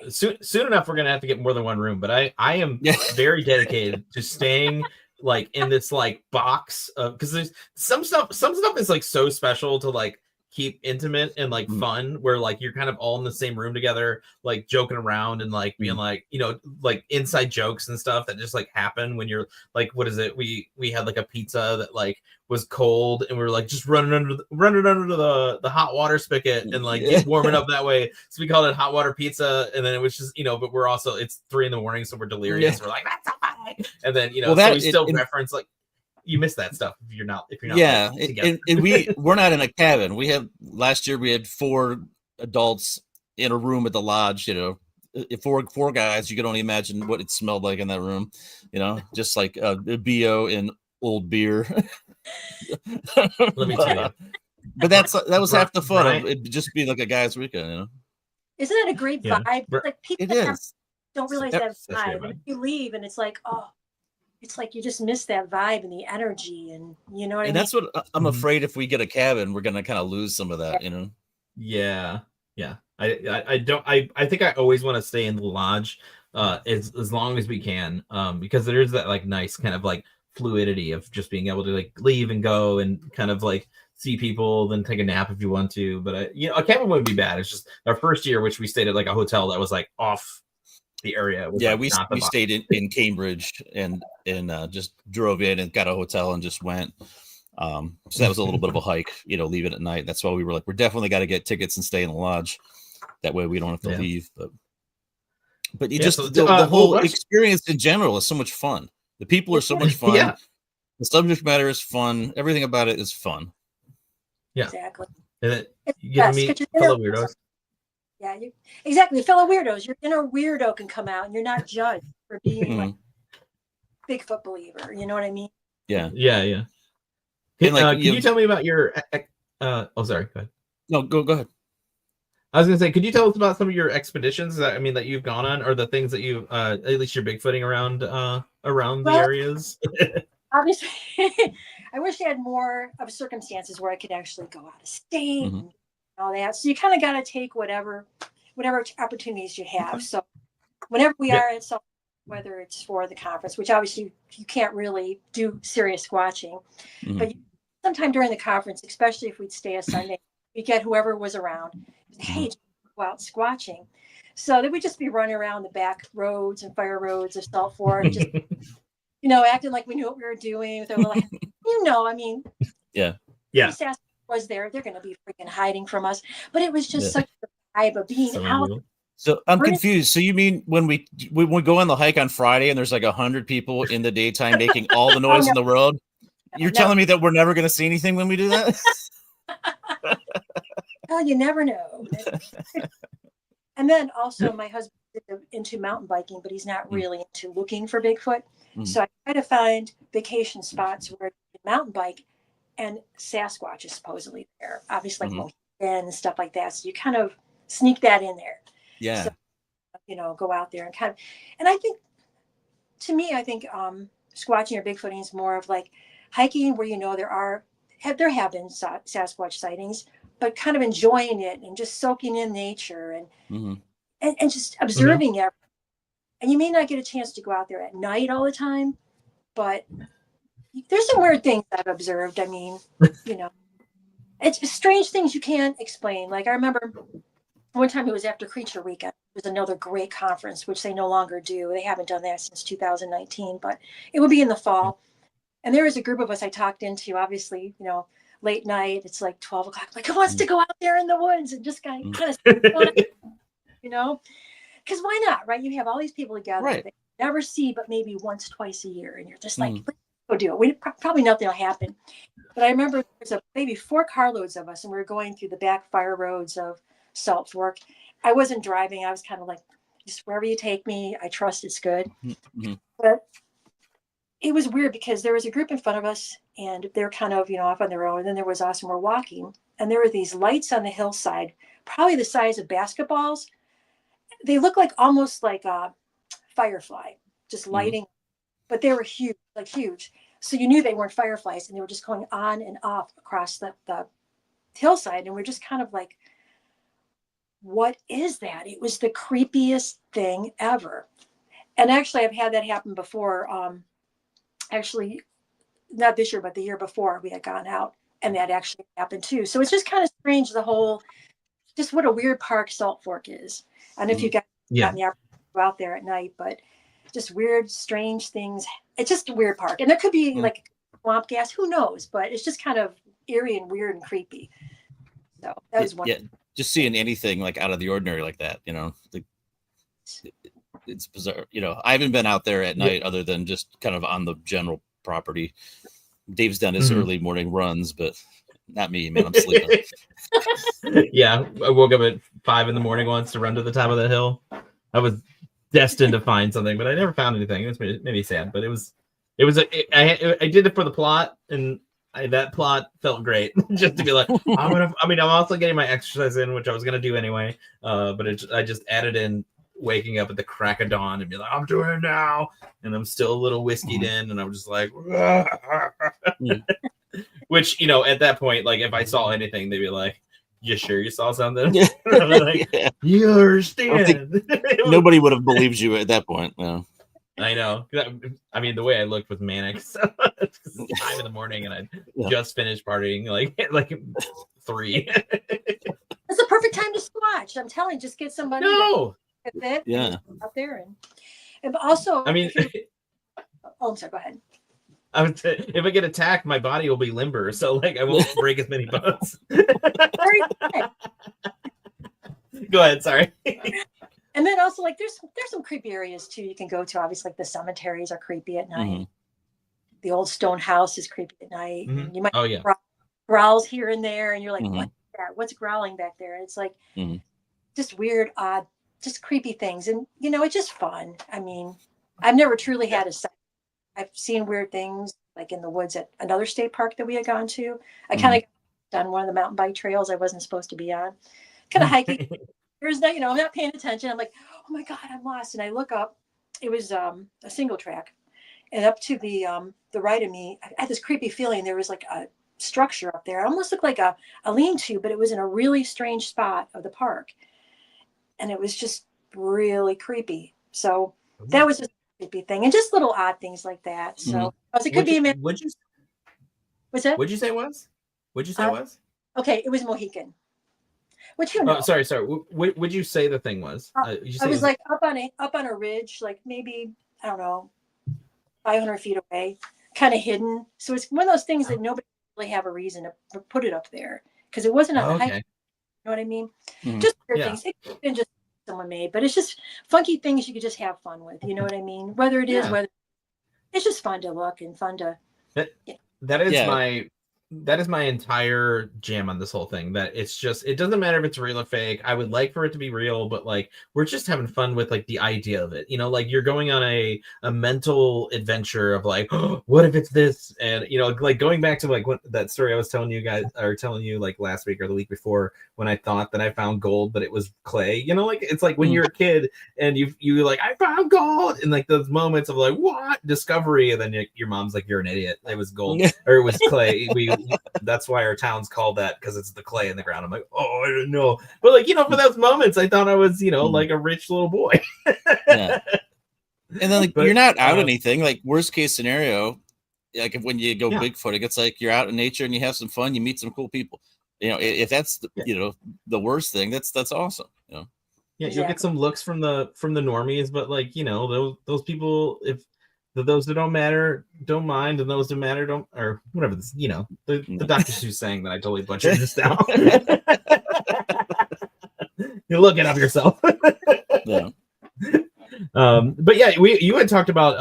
Soon enough, we're gonna have to get more than one room. But I am very dedicated to staying like in this like box because there's some stuff is like so special to like keep intimate and like fun, where like you're kind of all in the same room together, like joking around and like being like like inside jokes and stuff that just like happen when you're like, what is it? We had like a pizza that like was cold and we were like just running under the hot water spigot and like warming up that way. So we called it hot water pizza, and then it was just but we're also it's 3 a.m, so we're delirious. We're like, that's so funny. And then so we still reference like. You miss that stuff if you're not yeah like, and we're not in a cabin. Last year we had 4 adults in a room at the lodge. Four guys. You can only imagine what it smelled like in that room, just like a BO and old beer. Let me tell you, but that was half the fun of it, just being like a guy's weekend. Isn't that a great vibe? Like people don't realize that vibe. When you leave and it's like, oh, it's like you just miss that vibe and the energy, and and that's what I'm afraid if we get a cabin, we're gonna kind of lose some of that, Yeah. I think I always want to stay in the lodge as long as we can, because there's that like nice kind of like fluidity of just being able to like leave and go and kind of like see people, then take a nap if you want to. But a cabin wouldn't be bad. It's just our first year, which we stayed at like a hotel that was like off the area. We stayed in Cambridge and just drove in and got a hotel and just went. So that was a little bit of a hike, leaving at night. That's why we were like, we're definitely got to get tickets and stay in the lodge. That way we don't have to leave. But the whole experience in general is so much fun. The people are so much fun. Yeah. The subject matter is fun. Everything about it is fun. Yeah, exactly. And you get to meet fellow weirdos. Yeah, exactly. Fellow weirdos. Your inner weirdo can come out, and you're not judged for being like Bigfoot believer. You know what I mean? Yeah. Can you tell me about your? Oh, sorry. Go ahead. No, go ahead. I was gonna say, could you tell us about some of your expeditions that that you've gone on, or the things that you've at least you're Bigfooting around the Well, areas? obviously, I wish I had more of circumstances where I could actually go out of state and all that. So you kind of got to take whatever opportunities you have. So whenever we are at some, whether it's for the conference, which obviously you can't really do serious squatching, but sometime during the conference, especially if we'd stay a Sunday, we get whoever was around, hey, go out squatching. So then we'd just be running around the back roads and fire roads of Salt Fork, just acting like we knew what we were doing with our little, Sasquatch was there, they're going to be freaking hiding from us. But it was just such a vibe of being out. So I'm confused. So you mean when we go on the hike on Friday and there's like 100 people in the daytime making all the noise in the world? You're telling me that we're never going to see anything when we do that? Well, you never know. And then also my husband is into mountain biking, but he's not really into looking for Bigfoot. So I try to find vacation spots where you can mountain bike and Sasquatch is supposedly there. Obviously, like Mohican and stuff like that. So you kind of sneak that in there. Yeah. So, go out there and and I think, to me, squatching or Bigfooting is more of like hiking where there have been Sasquatch sightings, but kind of enjoying it and just soaking in nature and just observing everything. And you may not get a chance to go out there at night all the time, but there's some weird things I've observed. I mean, it's strange things you can't explain. Like I remember one time it was after Creature Weekend. It was another great conference, which they no longer do. They haven't done that since 2019, but it would be in the fall. And there was a group of us I talked into, obviously, late night. It's like 12 o'clock. Like, who wants to go out there in the woods and just kind of, because why not, right? You have all these people together that you never see, but maybe once, twice a year. And you're just like, let's go do it. Probably nothing will happen. But I remember there was maybe 4 carloads of us, and we were going through the back fire roads of Salt Fork. I wasn't driving. I was kind of like, just wherever you take me, I trust it's good. But it was weird because there was a group in front of us and they're kind of, off on their own. And then there was us and we're walking. And there were these lights on the hillside, probably the size of basketballs. They look almost like a firefly, just lighting, but they were huge, huge. So you knew they weren't fireflies and they were just going on and off across the hillside. And we're just kind of like, what is that? It was the creepiest thing ever. And actually, I've had that happen before. Actually, not this year, but the year before, we had gone out and that actually happened too. So it's just kind of strange, just what a weird park Salt Fork is. I don't know if you got the opportunity to go out there at night, but just weird, strange things. It's just a weird park. And there could be like swamp gas, who knows? But it's just kind of eerie and weird and creepy. So that was one. Yeah, just seeing anything like out of the ordinary like that, it's bizarre. I haven't been out there at night other than just kind of on the general property. Dave's done his early morning runs, but not me, man. I'm sleeping. Yeah, I woke up at 5 a.m. once to run to the top of the hill. I was destined to find something, but I never found anything. It was maybe sad, but I did it for the plot, and that plot felt great. Just to be like, I'm also getting my exercise in, which I was gonna do anyway. But I just added in waking up at the crack of dawn and be like, I'm doing it now, and I'm still a little whiskeyed in, and I'm just like, which at that point, like if I saw anything, they'd be like, you sure you saw something? Like, you understand? Nobody would have believed you at that point. No. I know. I mean, the way I looked was manic. So it's 5 a.m. and I just finished partying like 3. It's a perfect time to squatch. I'm telling you, just get somebody. No. Out there and also. I mean, I'm sorry. Go ahead. I would say if I get attacked, my body will be limber, so like I won't break as many bones. Very good. Go ahead. Sorry. And then also, like, there's some creepy areas too you can go to. Obviously, like the cemeteries are creepy at night. The old stone house is creepy at night. You might growls here and there, and you're like, what's that? What's growling back there? And it's like just weird, odd, just creepy things. And it's just fun. I mean, I've never truly had a sight. I've seen weird things like in the woods at another state park that we had gone to. I kind of done one of the mountain bike trails I wasn't supposed to be on. kind of hiking. There's no, I'm not paying attention. I'm like, oh my God, I'm lost. And I look up. It was a single track, and up to the right of me, I had this creepy feeling. There was like a structure up there. It almost looked like a lean-to, but it was in a really strange spot of the park, and it was just really creepy. So that was just a creepy thing, and just little odd things like that. So it could be. What's that? What'd you say it was? What'd you say it was? Okay, it was Mohican. Which Oh, sorry. What would you say the thing was? I was like up on a ridge, like maybe, I don't know, 500 feet away, kind of hidden. So it's one of those things that nobody really have a reason to put it up there because it wasn't on the hike. You know what I mean? Just weird things. It could have been just someone made, but it's just funky things you could just have fun with. You know what I mean? Whether it is, whether it's just fun to look and fun to. That is my entire jam on this whole thing. That it's just, it doesn't matter if it's real or fake. I would like for it to be real, but like we're just having fun with like the idea of it. Like you're going on a mental adventure of like, oh, what if it's this? And like going back to like that story I was telling you guys, or telling you like last week or the week before, when I thought that I found gold, but it was clay. Like it's like when you're a kid and you like, I found gold, and like those moments of like, what discovery, and then your mom's like, you're an idiot. It was gold or it was clay. That's why our town's called that, because it's the clay in the ground. I'm like, oh, I don't know, but like for those moments, I thought I was like a rich little boy. And then like you're not out anything. Like worst case scenario, like when you go Bigfooting, it's like you're out in nature and you have some fun, you meet some cool people. If that's the worst thing, that's awesome. You'll get some looks from the normies, but like those people, if those that don't matter don't mind, and those that matter don't, or whatever this, the Dr. Seuss saying that I totally butchered this down. You look it up yourself. But yeah, you had talked about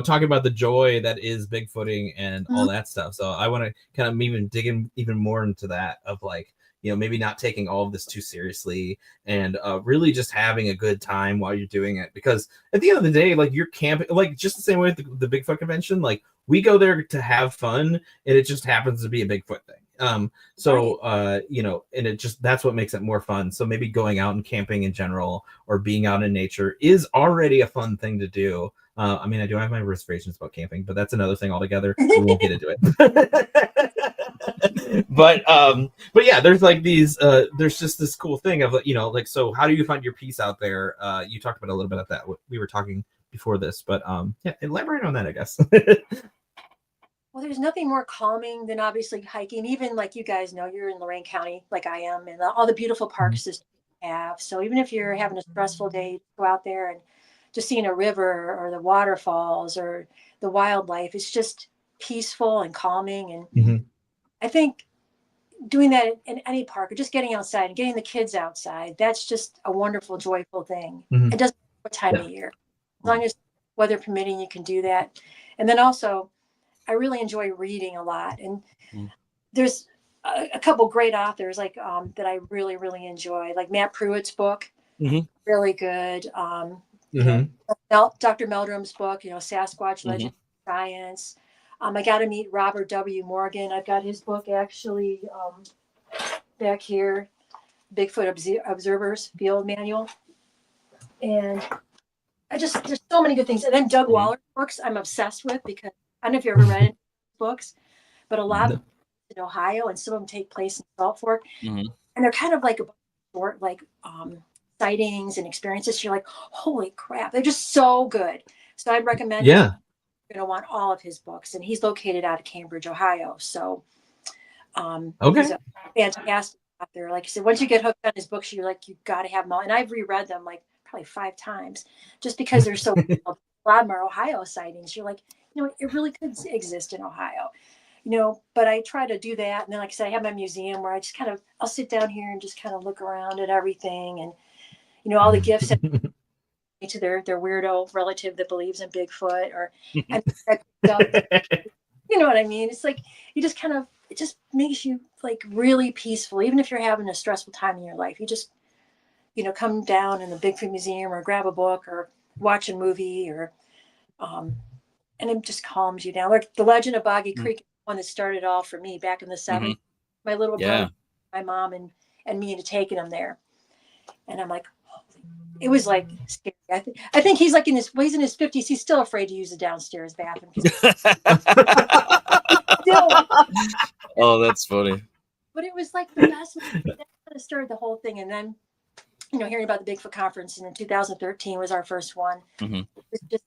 talking about the joy that is Bigfooting and all that stuff. So I want to kind of even dig in even more into that of like, maybe not taking all of this too seriously and really just having a good time while you're doing it. Because at the end of the day, like you're camping, like just the same way with the Bigfoot convention, like we go there to have fun and it just happens to be a Bigfoot thing. And it just, that's what makes it more fun. So maybe going out and camping in general or being out in nature is already a fun thing to do. I mean, I do have my reservations about camping, but that's another thing altogether. We won't get into it. But yeah, there's like these, there's just this cool thing of, like, so how do you find your peace out there? You talked about a little bit of that. We were talking before this, but yeah, elaborate on that, I guess. Well, there's nothing more calming than obviously hiking. Even like you guys know, you're in Lorain County, like I am, and all the beautiful park systems we have. So even if you're having a stressful day, go out there and just seeing a river or the waterfalls or the wildlife, it's just peaceful and calming. And I think doing that in any park or just getting outside and getting the kids outside, that's just a wonderful, joyful thing. It doesn't matter what time of year. As long as weather permitting, you can do that. And then also, I really enjoy reading a lot. And there's a couple great authors like that I really, really enjoy, like Matt Pruitt's book, really good. Dr. Meldrum's book, Sasquatch Legend of Science. I got to meet Robert W. Morgan. I've got his book actually back here, Bigfoot Observers Field Manual. And there's so many good things. And then Doug Waller's books I'm obsessed with, because I don't know if you ever read his books, but a lot of them in Ohio, and some of them take place in Salt Fork. And they're kind of like short, like sightings and experiences. You're like, holy crap, they're just so good. So I'd recommend you're going to want all of his books. And he's located out of Cambridge, Ohio. So he's a fantastic author. Like I said, once you get hooked on his books, you're like, you've got to have them all. And I've reread them like probably 5 times just because they're so a lot of them are Ohio sightings. You're like, it really could exist in Ohio, but I try to do that. And then, like I said, I have my museum where I just I'll sit down here and just kind of look around at everything. And, all the gifts to their weirdo relative that believes in Bigfoot or, you know what I mean? It's like, you just it just makes you like really peaceful. Even if you're having a stressful time in your life, you just, come down in the Bigfoot Museum or grab a book or watch a movie or, and it just calms you down. Like the Legend of Boggy Creek, is the one that started all for me back in the 70s. My little brother, my mom, and me into taking them there. And I'm like, it was like scary. I think he's like he's in his 50s. He's still afraid to use the downstairs bathroom. Oh, that's funny. But it was like the best. That kind of started the whole thing. And then, hearing about the Bigfoot conference in 2013 was our first one. Mm-hmm. It's just,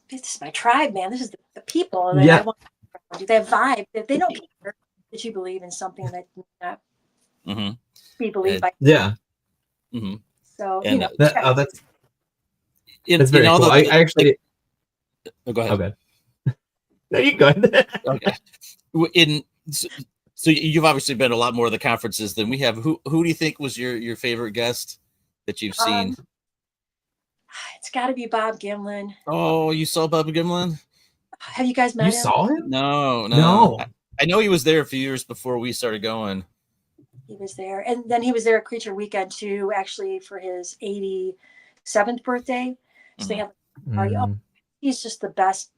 this is my tribe, man. This is the people that I want to do. They have vibe. They don't care that you believe in something that may not be believed by. Yeah. Mm-hmm. So, that's very cool. I actually. Go ahead. Okay. No, you go ahead. Okay. So you've obviously been to a lot more of the conferences than we have. Who do you think was your favorite guest that you've seen? It's got to be Bob Gimlin. Oh, you saw Bob Gimlin? Have you guys met him? You saw him? No. I know he was there a few years before we started going. He was there, and then he was there at Creature Weekend too, actually for his 87th birthday. So they have a party. Oh, he's just the best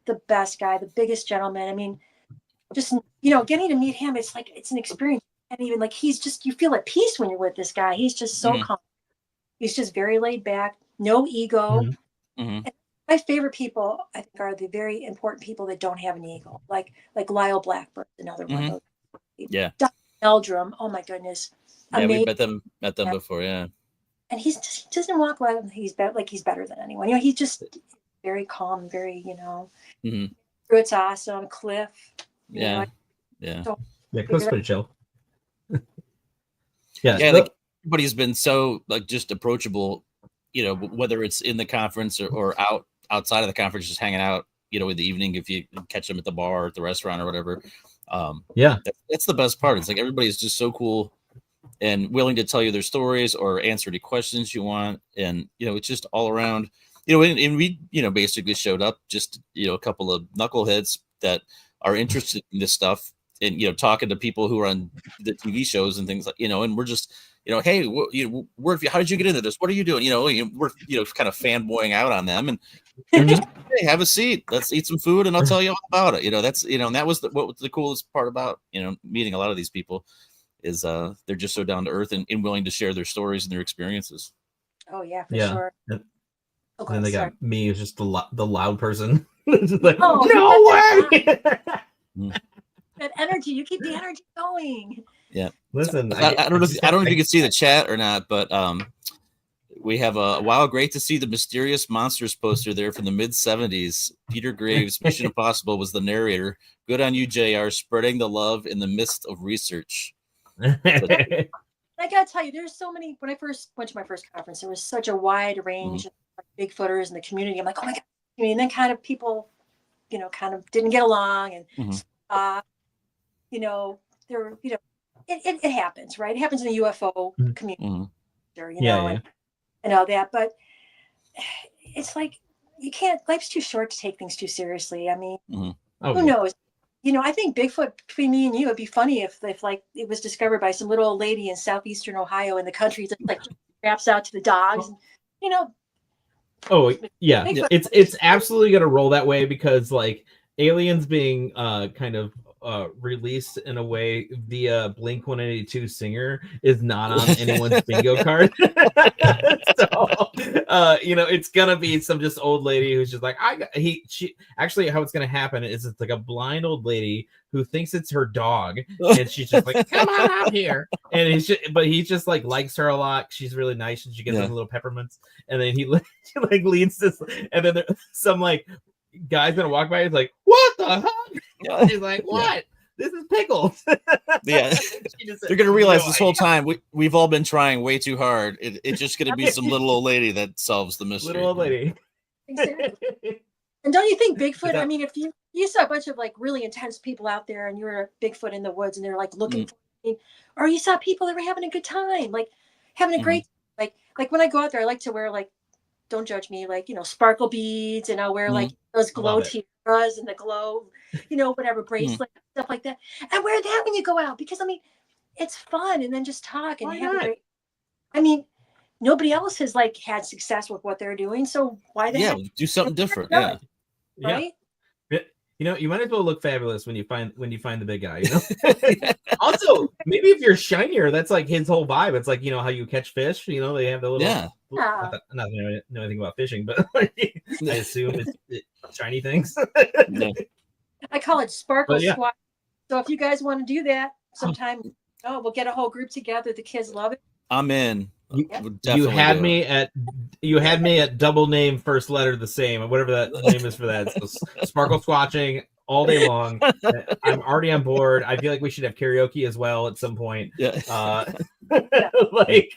guy, the biggest gentleman. I mean, just getting to meet him, it's like it's an experience. And even like he's just, you feel at peace when you're with this guy. He's just so calm. He's just very laid back, no ego. And my favorite people, I think, are the very important people that don't have an ego, like Lyle Blackburn, another one of those. Yeah. Dr. Meldrum, oh my goodness. Yeah, we met them before, yeah. And he doesn't walk like he's better than anyone. He's just very calm, very, It's awesome. Cliff. Yeah. Cliff's pretty chill. Like everybody's been so like just approachable, whether it's in the conference or outside of the conference, just hanging out, in the evening if you catch them at the bar or at the restaurant or whatever. That's the best part. It's like everybody's just so cool and willing to tell you their stories or answer any questions you want. And, it's just all around, and we, basically showed up just, a couple of knuckleheads that are interested in this stuff and, talking to people who are on the TV shows and things like, and we're just, hey, how did you get into this? What are you doing? We're, kind of fanboying out on them and just, hey, have a seat. Let's eat some food and I'll tell you all about it. That's, and that was what was the coolest part about, meeting a lot of these people is they're just so down to earth and willing to share their stories and their experiences. Oh yeah, for sure. And then they got me, who's just the loud person. Like, no way! That energy, you keep the energy going. Yeah. Listen, I don't know if you can see the chat or not, but we have great to see the Mysterious Monsters poster there from the mid-70s. Peter Graves, Mission Impossible, was the narrator. Good on you, JR, spreading the love in the midst of research. I gotta tell you, there's so many. When I first went to my first conference, there was such a wide range of Bigfooters in the community. I'm like, oh my god! And then kind of people, kind of didn't get along, and there were, it happens, right? It happens in the UFO community, and all that. But it's like you can't. Life's too short to take things too seriously. I mean, who knows? I think Bigfoot between me and you, it'd be funny if like it was discovered by some little old lady in southeastern Ohio in the country that like straps out to the dogs. Oh yeah, it's absolutely gonna roll that way because like aliens being kind of released in a way via Blink-182 Singer is not on anyone's bingo card. So it's gonna be some just old lady who's just like she actually how it's gonna happen is it's like a blind old lady who thinks it's her dog and she's just like, come on out here, and he just like likes her a lot. She's really nice and she gives him little peppermints, and then he like leads this, and then there's some like guy's gonna walk by. He's like, "What the heck?" He's like, "What? This is pickles." Yeah, they're gonna realize this whole time we've all been trying way too hard. It's just gonna be some little old lady that solves the mystery. Little old lady. Exactly. And don't you think Bigfoot? I mean, if you saw a bunch of like really intense people out there, and you're a Bigfoot in the woods, and they're like looking for me, or you saw people that were having a good time, like having a great like when I go out there, I like to wear like. Don't judge me, like, sparkle beads, and I'll wear like those glow tiaras and the glow, whatever bracelet, stuff like that. And wear that when you go out because, I mean, it's fun. And then just talk and have a great. I mean, nobody else has like had success with what they're doing. So why the heck? Do something different. Right? You know, you might as well look fabulous when you find the big guy. You know. Also, maybe if you're shinier, that's like his whole vibe. It's like, you know how you catch fish. You know, they have the little. Yeah. Not that I know anything about fishing, but like, I assume it's shiny things. Yeah. I call it sparkle Yeah. squat. So if you guys want to do that sometime, we'll get a whole group together. The kids love it. I'm in. You had me at double name first letter the same, whatever that name is for that. So sparkle squatching all day long. I'm already on board. I feel like we should have karaoke as well at some point. Yeah. Like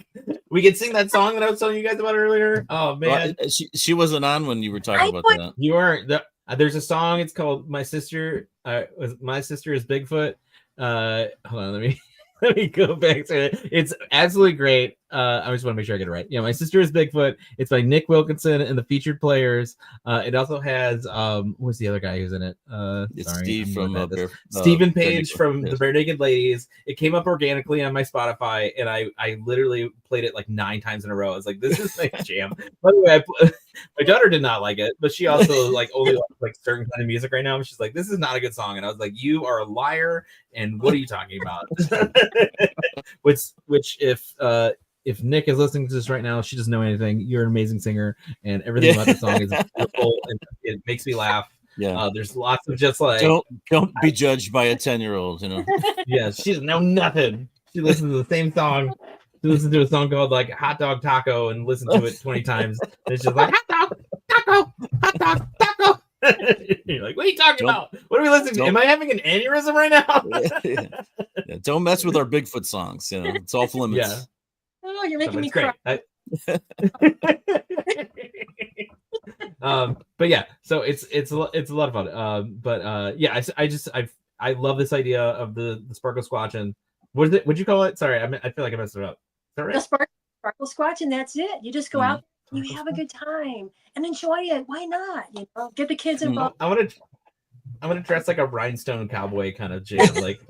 we could sing that song that I was telling you guys about earlier. Oh man, well, she wasn't on when you were talking about that. You weren't. There's a song. It's called "My Sister." My Sister is Bigfoot. Hold on, let me go back to it. It's absolutely great. I just want to make sure I get it right. Yeah, My Sister is Bigfoot. It's by Nick Wilkinson and the featured players. It also has what's the other guy who's in it? It's Steve from Stephen Page from the Bare Naked Ladies. It came up organically on my Spotify, and I literally played it like 9 times in a row. I was like, this is my jam. By the way, my daughter did not like it, but she also like only likes like certain kind of music right now. She's like, this is not a good song, and I was like, you are a liar. And what are you talking about? which if Nick is listening to this right now, she doesn't know anything. You're an amazing singer, and everything about the song is beautiful, and it makes me laugh. Yeah, there's lots of just like don't be judged by a 10-year-old. You know. Yeah, she doesn't know nothing. She listens to the same song. She listens to a song called like Hot Dog Taco and listen to it 20 times. And it's just like hot dog taco, hot dog taco. You're like, what are you talking about? What are we listening to? Am I having an aneurysm right now? Yeah, don't mess with our Bigfoot songs. You know, it's off limits. Yeah. Oh, you're making me great. cry. But yeah, so it's a lot of fun. Yeah, I love this idea of the sparkle squatch. And what is it? What'd you call it? Sorry, I feel like I messed it up. Is that right? The sparkle squatch, and that's it. You just go out, you have a good time and enjoy it. Why not? You know, get the kids involved. I want to dress like a rhinestone cowboy kind of jam, like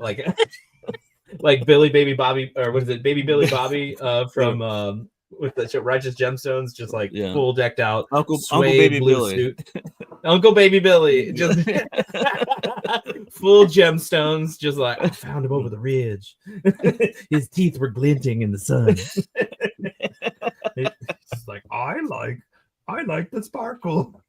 like Billy Baby Bobby, or what is it, Baby Billy Bobby from with the Righteous Gemstones, just like full decked out, Uncle Baby blue Billy suit. Uncle Baby Billy, just full gemstones, just like I found him over the ridge. His teeth were glinting in the sun. It's like I like the sparkle.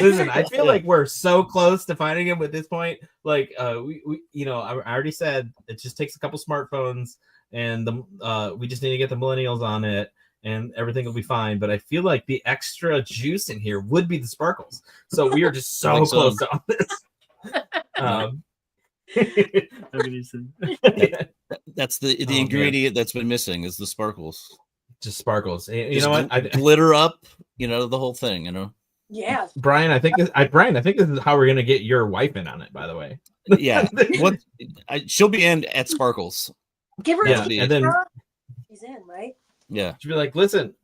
Listen, I feel like we're so close to finding him at this point. Like, we you know, I already said it just takes a couple smartphones, and we just need to get the millennials on it, and everything will be fine. But I feel like the extra juice in here would be the sparkles. So we are just so close to all this. That's the ingredient that's been missing is the sparkles. Just sparkles. You just know what? Glitter up. You know, the whole thing. You know. Yeah, Brian, I think this is how we're gonna get your wife in on it. By the way, yeah, she'll be in at Sparkles. Give her and then she's in, right? Yeah, she'll be like, "Listen,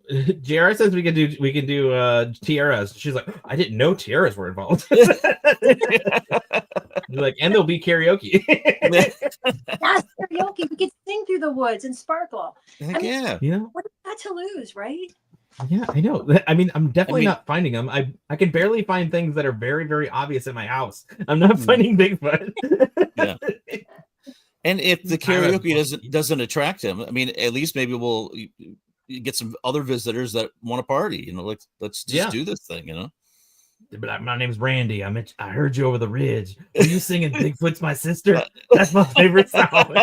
JR says we can do tiaras." She's like, "I didn't know tiaras were involved." Like, and there'll be karaoke. Yes, karaoke. We could sing through the woods and sparkle. Yeah, you know what do you got to lose, right? Yeah, I know. I mean, I'm definitely not finding them. I can barely find things that are very, very obvious in my house. I'm not finding Bigfoot. Yeah. And if the karaoke doesn't attract him, I mean, at least maybe we'll get some other visitors that want to party. You know, let's just do this thing. You know. But my name's Randy. I heard you over the ridge. Are you singing "Bigfoot's My Sister"? That's my favorite song.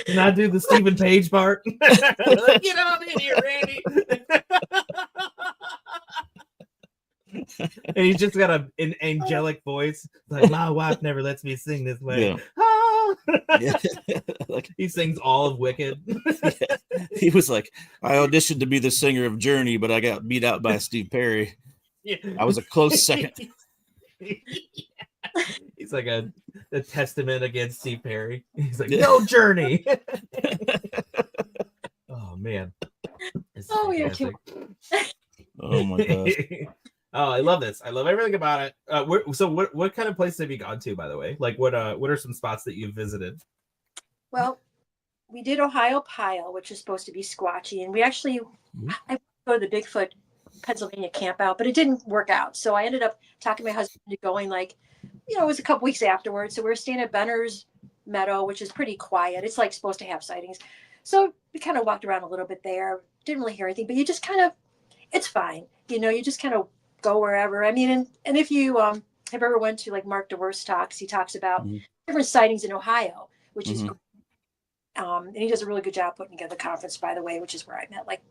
Can I do the Stephen Page part? Get on in here, Randy. And he's just got an angelic voice. Like, my wife never lets me sing this way. Yeah. Oh! Yeah. Like, he sings all of Wicked. Yeah. He was like, I auditioned to be the singer of Journey, but I got beat out by Steve Perry. Yeah. I was a close second. He's like a testament against Steve Perry. He's like, no Journey. Oh man. You're too. Oh my gosh. Oh, I love this. I love everything about it. What kind of places have you gone to, by the way? Like, what are some spots that you've visited? Well, we did Ohio Pile, which is supposed to be squatchy, and we actually I go to the Bigfoot Pennsylvania camp out, but it didn't work out. So I ended up talking my husband into going, like, you know, it was a couple weeks afterwards. So we were staying at Benner's Meadow, which is pretty quiet. It's like supposed to have sightings. So we kind of walked around a little bit there. Didn't really hear anything, but you just kind of, it's fine. You know, you just kind of go wherever. I mean, and if you have ever went to like Mark DeWerst's talks, he talks about different sightings in Ohio, which is great. And he does a really good job putting together the conference, by the way, which is where I met like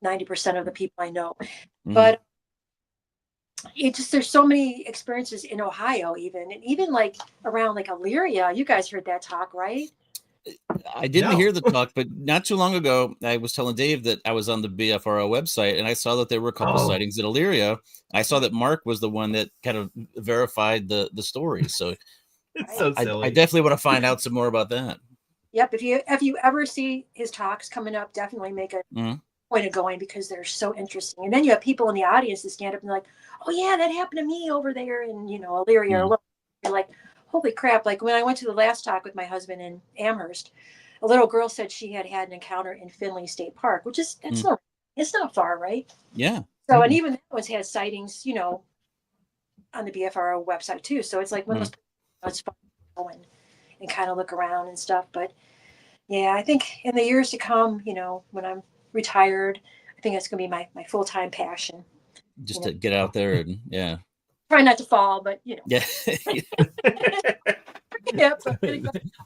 90% of the people I know. But it just, there's so many experiences in Ohio, even, and even like around like Elyria. You guys heard that talk, right? I didn't hear the talk, but not too long ago, I was telling Dave that I was on the BFRO website and I saw that there were a couple sightings in Elyria. I saw that Mark was the one that kind of verified the story. So, It's so silly. I definitely want to find out some more about that. Yep. If you ever see his talks coming up, definitely make a point of going, because they're so interesting. And then you have people in the audience that stand up and like, oh yeah, that happened to me over there in, you know, Elyria. Or you're like, holy crap. Like when I went to the last talk with my husband in Amherst, a little girl said she had an encounter in Findlay State Park, which is, it's not far, right? Yeah. So, and even that one's had sightings, you know, on the BFRO website too. So it's like one of those, it's fun to go and kind of look around and stuff. But yeah, I think in the years to come, you know, when I'm retired, I think that's going to be my full-time passion. Just to get out there and try not to fall, but you know. Yeah. Yep.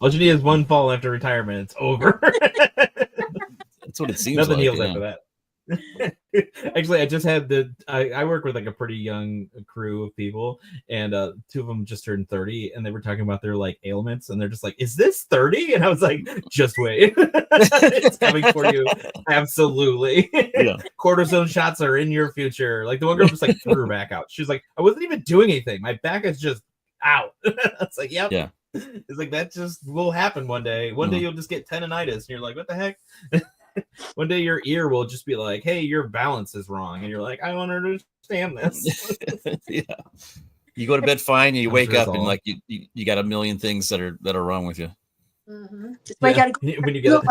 All you need is one fall after retirement. It's over. That's what it seems Nothing like. heals after that. Actually, I just had I work with like a pretty young crew of people, and two of them just turned 30, and they were talking about their like ailments, and they're just like, is this 30? And I was like, just wait. It's coming for you. Absolutely. Yeah. Cortisone shots are in your future. Like the one girl just like threw her back out. She was like, I wasn't even doing anything. My back is just out. It's like, yep. Yeah. It's like that just will happen one day. One day you'll just get tendonitis, and you're like, what the heck? One day your ear will just be like, hey, your balance is wrong. And you're like, I don't understand this. Yeah. You go to bed fine, and you wake up and like you got a million things that are wrong with you. That's why you gotta go when you get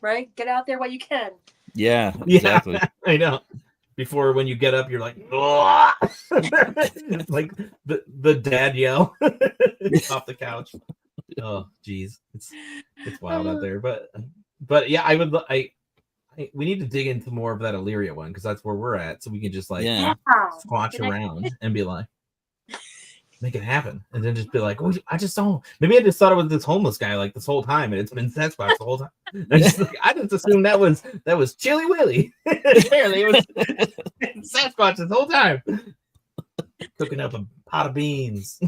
right? Get out there while you can. Yeah, exactly. I know. Before when you get up, you're like, it's like the dad yell off the couch. Oh, geez. It's wild out there. But yeah, we need to dig into more of that Elyria one, because that's where we're at, so we can just like squatch around and be like, make it happen, and then just be like, oh, I just thought it was this homeless guy like this whole time, and it's been Sasquatch the whole time. I just assumed that was Chili Willy. Apparently it was Sasquatch this whole time, cooking up a pot of beans.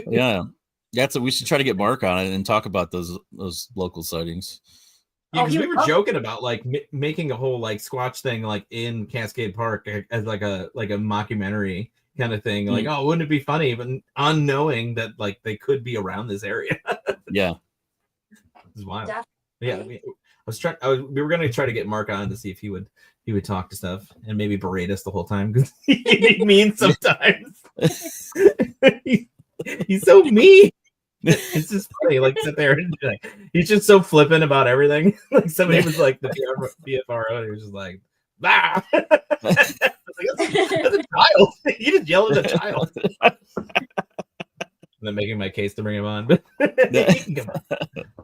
Yeah, that's what we should try to get Mark on it and talk about those local sightings. Yeah, because we were joking about like making a whole like Squatch thing like in Cascade Park as like a mockumentary kind of thing. Like, oh, wouldn't it be funny? But unknowing that like they could be around this area. Yeah, this is wild. Yeah, we were gonna try to get Mark on to see if he would talk to stuff and maybe berate us the whole time, because he's mean sometimes. He's so mean. It's just funny, like sit there and like, he's just so flippant about everything. Like somebody was like the BFRO, and he was just like, bah. Like, that's a child. You just yelled at a child. And then making my case to bring him on. But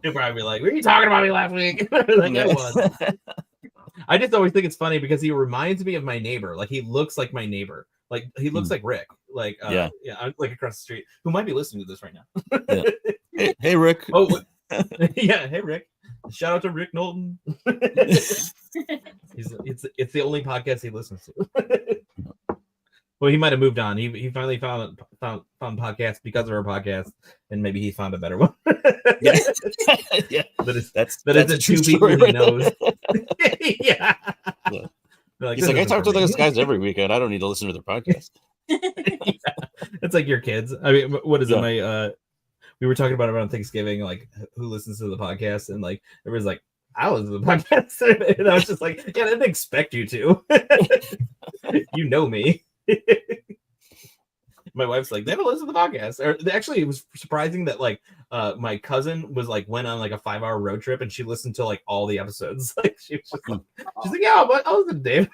he'll probably be like, were you talking about me last week? Like I was. I just always think it's funny because he reminds me of my neighbor. Like he looks like my neighbor. Like he looks like Rick. Like I'm like across the street, who might be listening to this right now. Hey Rick. Oh yeah, hey Rick. Shout out to Rick Knowlton. It's the only podcast he listens to. Well, he might have moved on. He finally found podcasts because of our podcast, and maybe he found a better one. Yeah. That's a two true people story he knows. Yeah. Like, he's like, I talk to those guys every weekend. I don't need to listen to their podcast. It's like your kids. I mean, what is it? We were talking about it around Thanksgiving, like who listens to the podcast, and like everyone's like, I listen to the podcast, and I was just like, yeah, I didn't expect you to. You know me. My wife's like, they don't listen to the podcast. Or actually, it was surprising that like my cousin was like went on like a 5-hour road trip, and she listened to like all the episodes. Like she's like, yeah, but I'll listen to Dave.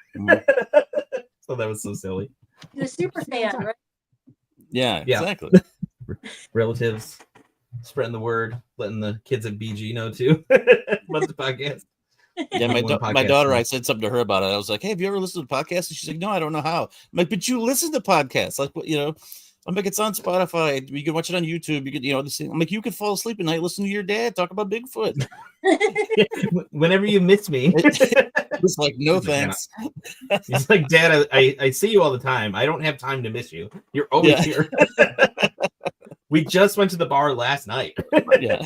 So that was so silly. You're a super fan, right? Yeah, Yeah. exactly. Relatives spreading the word, letting the kids at BG know too about the podcast. Yeah, One my podcast daughter, now. I said something to her about it. I was like, "Hey, have you ever listened to podcasts?" And she's like, "No, I don't know how." I'm like, "But you listen to podcasts, like, you know." I'm like, "It's on Spotify. You can watch it on YouTube. You could, you know." I'm like, "You could fall asleep at night listening to your dad talk about Bigfoot." Whenever you miss me, It's like, no He's like, "Man, thanks. he's like, Dad, I see you all the time. I don't have time to miss you. You're always Yeah. here." We just went to the bar last night. Yeah.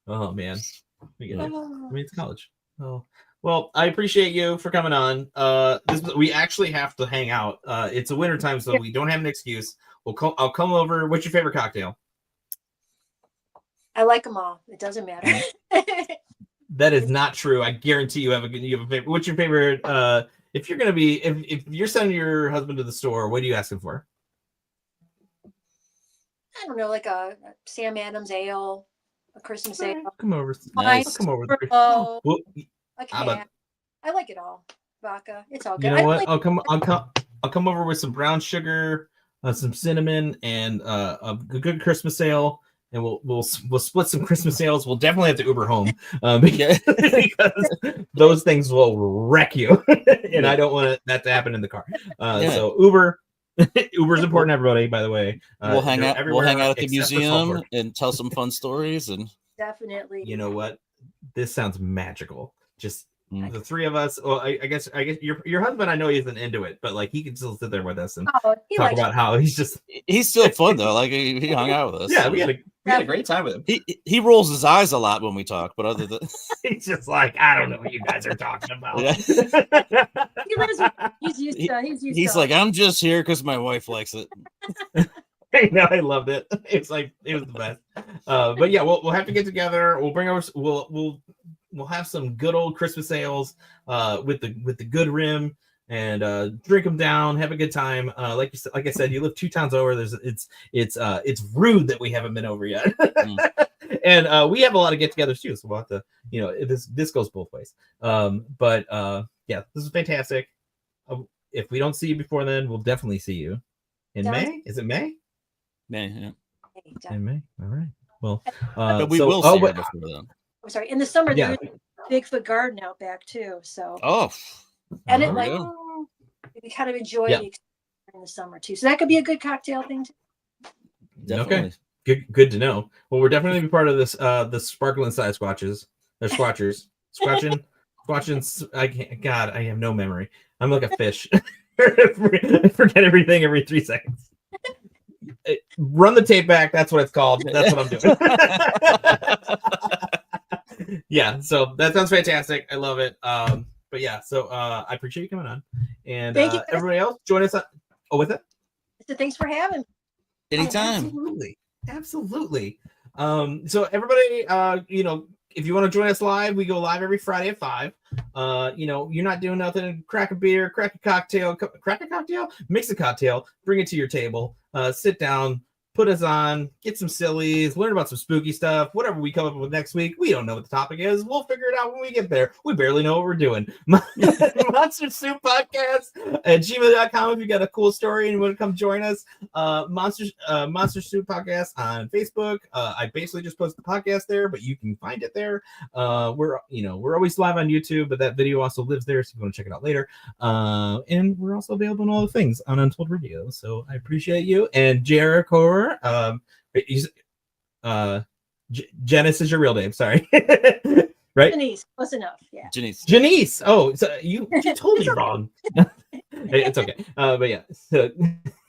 Oh man. I mean, it's college. Oh well, I appreciate you for coming on. We actually have to hang out. It's a winter time, so we don't have an excuse. I'll come over. What's your favorite cocktail? I like them all. It doesn't matter. That is not true. I guarantee you have a favorite. What's your favorite? If you're gonna be, if you're sending your husband to the store, what are you asking for? I don't know, like a Sam Adams ale, a Christmas ale. Come over. Nice. I'll come over. Oh, Well, a how about- cat. I like it all. Vodka. It's all good. you know I what? like- I'll come over with some brown sugar, some cinnamon, and a good Christmas ale. And we'll split some Christmas ales. We'll definitely have to Uber home because those things will wreck you, and I don't want that to happen in the car. So Uber, Uber's important, everybody. By the way, we'll hang out. We'll hang out at the except for museum Saltburn. and tell some fun stories. And Definitely. You know what? This sounds magical. Just Mm. the three of us. Well, I guess your husband. I know he isn't into it, but like he can still sit there with us and He talk likes about how he's just. he's still fun though. Like he hung out with us. Yeah, we had a great time with him. He rolls his eyes a lot when we talk, but other than He's just like, I don't know what you guys are talking about. Yeah. He lives with, he's used to. he's like, I'm just here because my wife likes it. I know, I loved it. It was the best. But yeah, we'll have to get together. We'll bring over. We'll have some good old Christmas ales with the good rim and drink them down, have a good time. Like I said, you live 2 towns over. It's rude that we haven't been over yet. And we have a lot of get-togethers too, so we'll have to, this goes both ways. But yeah, this is fantastic. If we don't see you before then, we'll definitely see you in May. Is it May? Yeah. In May. All right. Well, But we will see her before then. I'm sorry. In the summer, Yeah. there's a Bigfoot garden out back too. So Oh, and there it we like go. you kind of enjoy Yeah. the experience in the summer too. So that could be a good cocktail thing too. definitely. Okay. Good to know. Well, we're definitely be part of this. The sparkling side squatches. They're squatchers. Squatching. I can't. God, I have no memory. I'm like a fish. I forget everything every 3 seconds. Run the tape back. That's what it's called. That's what I'm doing. Yeah. So that sounds fantastic. I love it. But yeah. So I appreciate you coming on, and Thank you. everybody else join us. With it. So thanks for having me. Anytime. Absolutely. So everybody, if you want to join us live, we go live every Friday at 5. You're not doing nothing. Crack a beer, crack a cocktail, mix a cocktail, bring it to your table, sit down, put us on, get some sillies, learn about some spooky stuff, whatever we come up with next week. We don't know what the topic is. We'll figure it out when we get there. We barely know what we're doing. Monster Soup Podcast at gmail.com if you got a cool story and you want to come join us. Monster Soup Podcast on Facebook. I basically just post the podcast there, but you can find it there. We're always live on YouTube, but that video also lives there, so if you want to check it out later. And we're also available on all the things on Untold Radio. So I appreciate you. And JR Corr. Janice is your real name. Sorry. Right? Denise, close enough. Yeah. Janice. Oh, so you told me wrong. It's okay. But yeah. So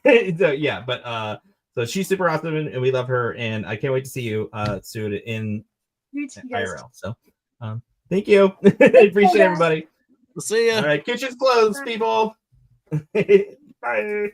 yeah, but so she's super awesome and we love her, and I can't wait to see you soon in IRL. So thank you. I appreciate everybody. We'll see you. All right, kitchen's closed, people. Bye.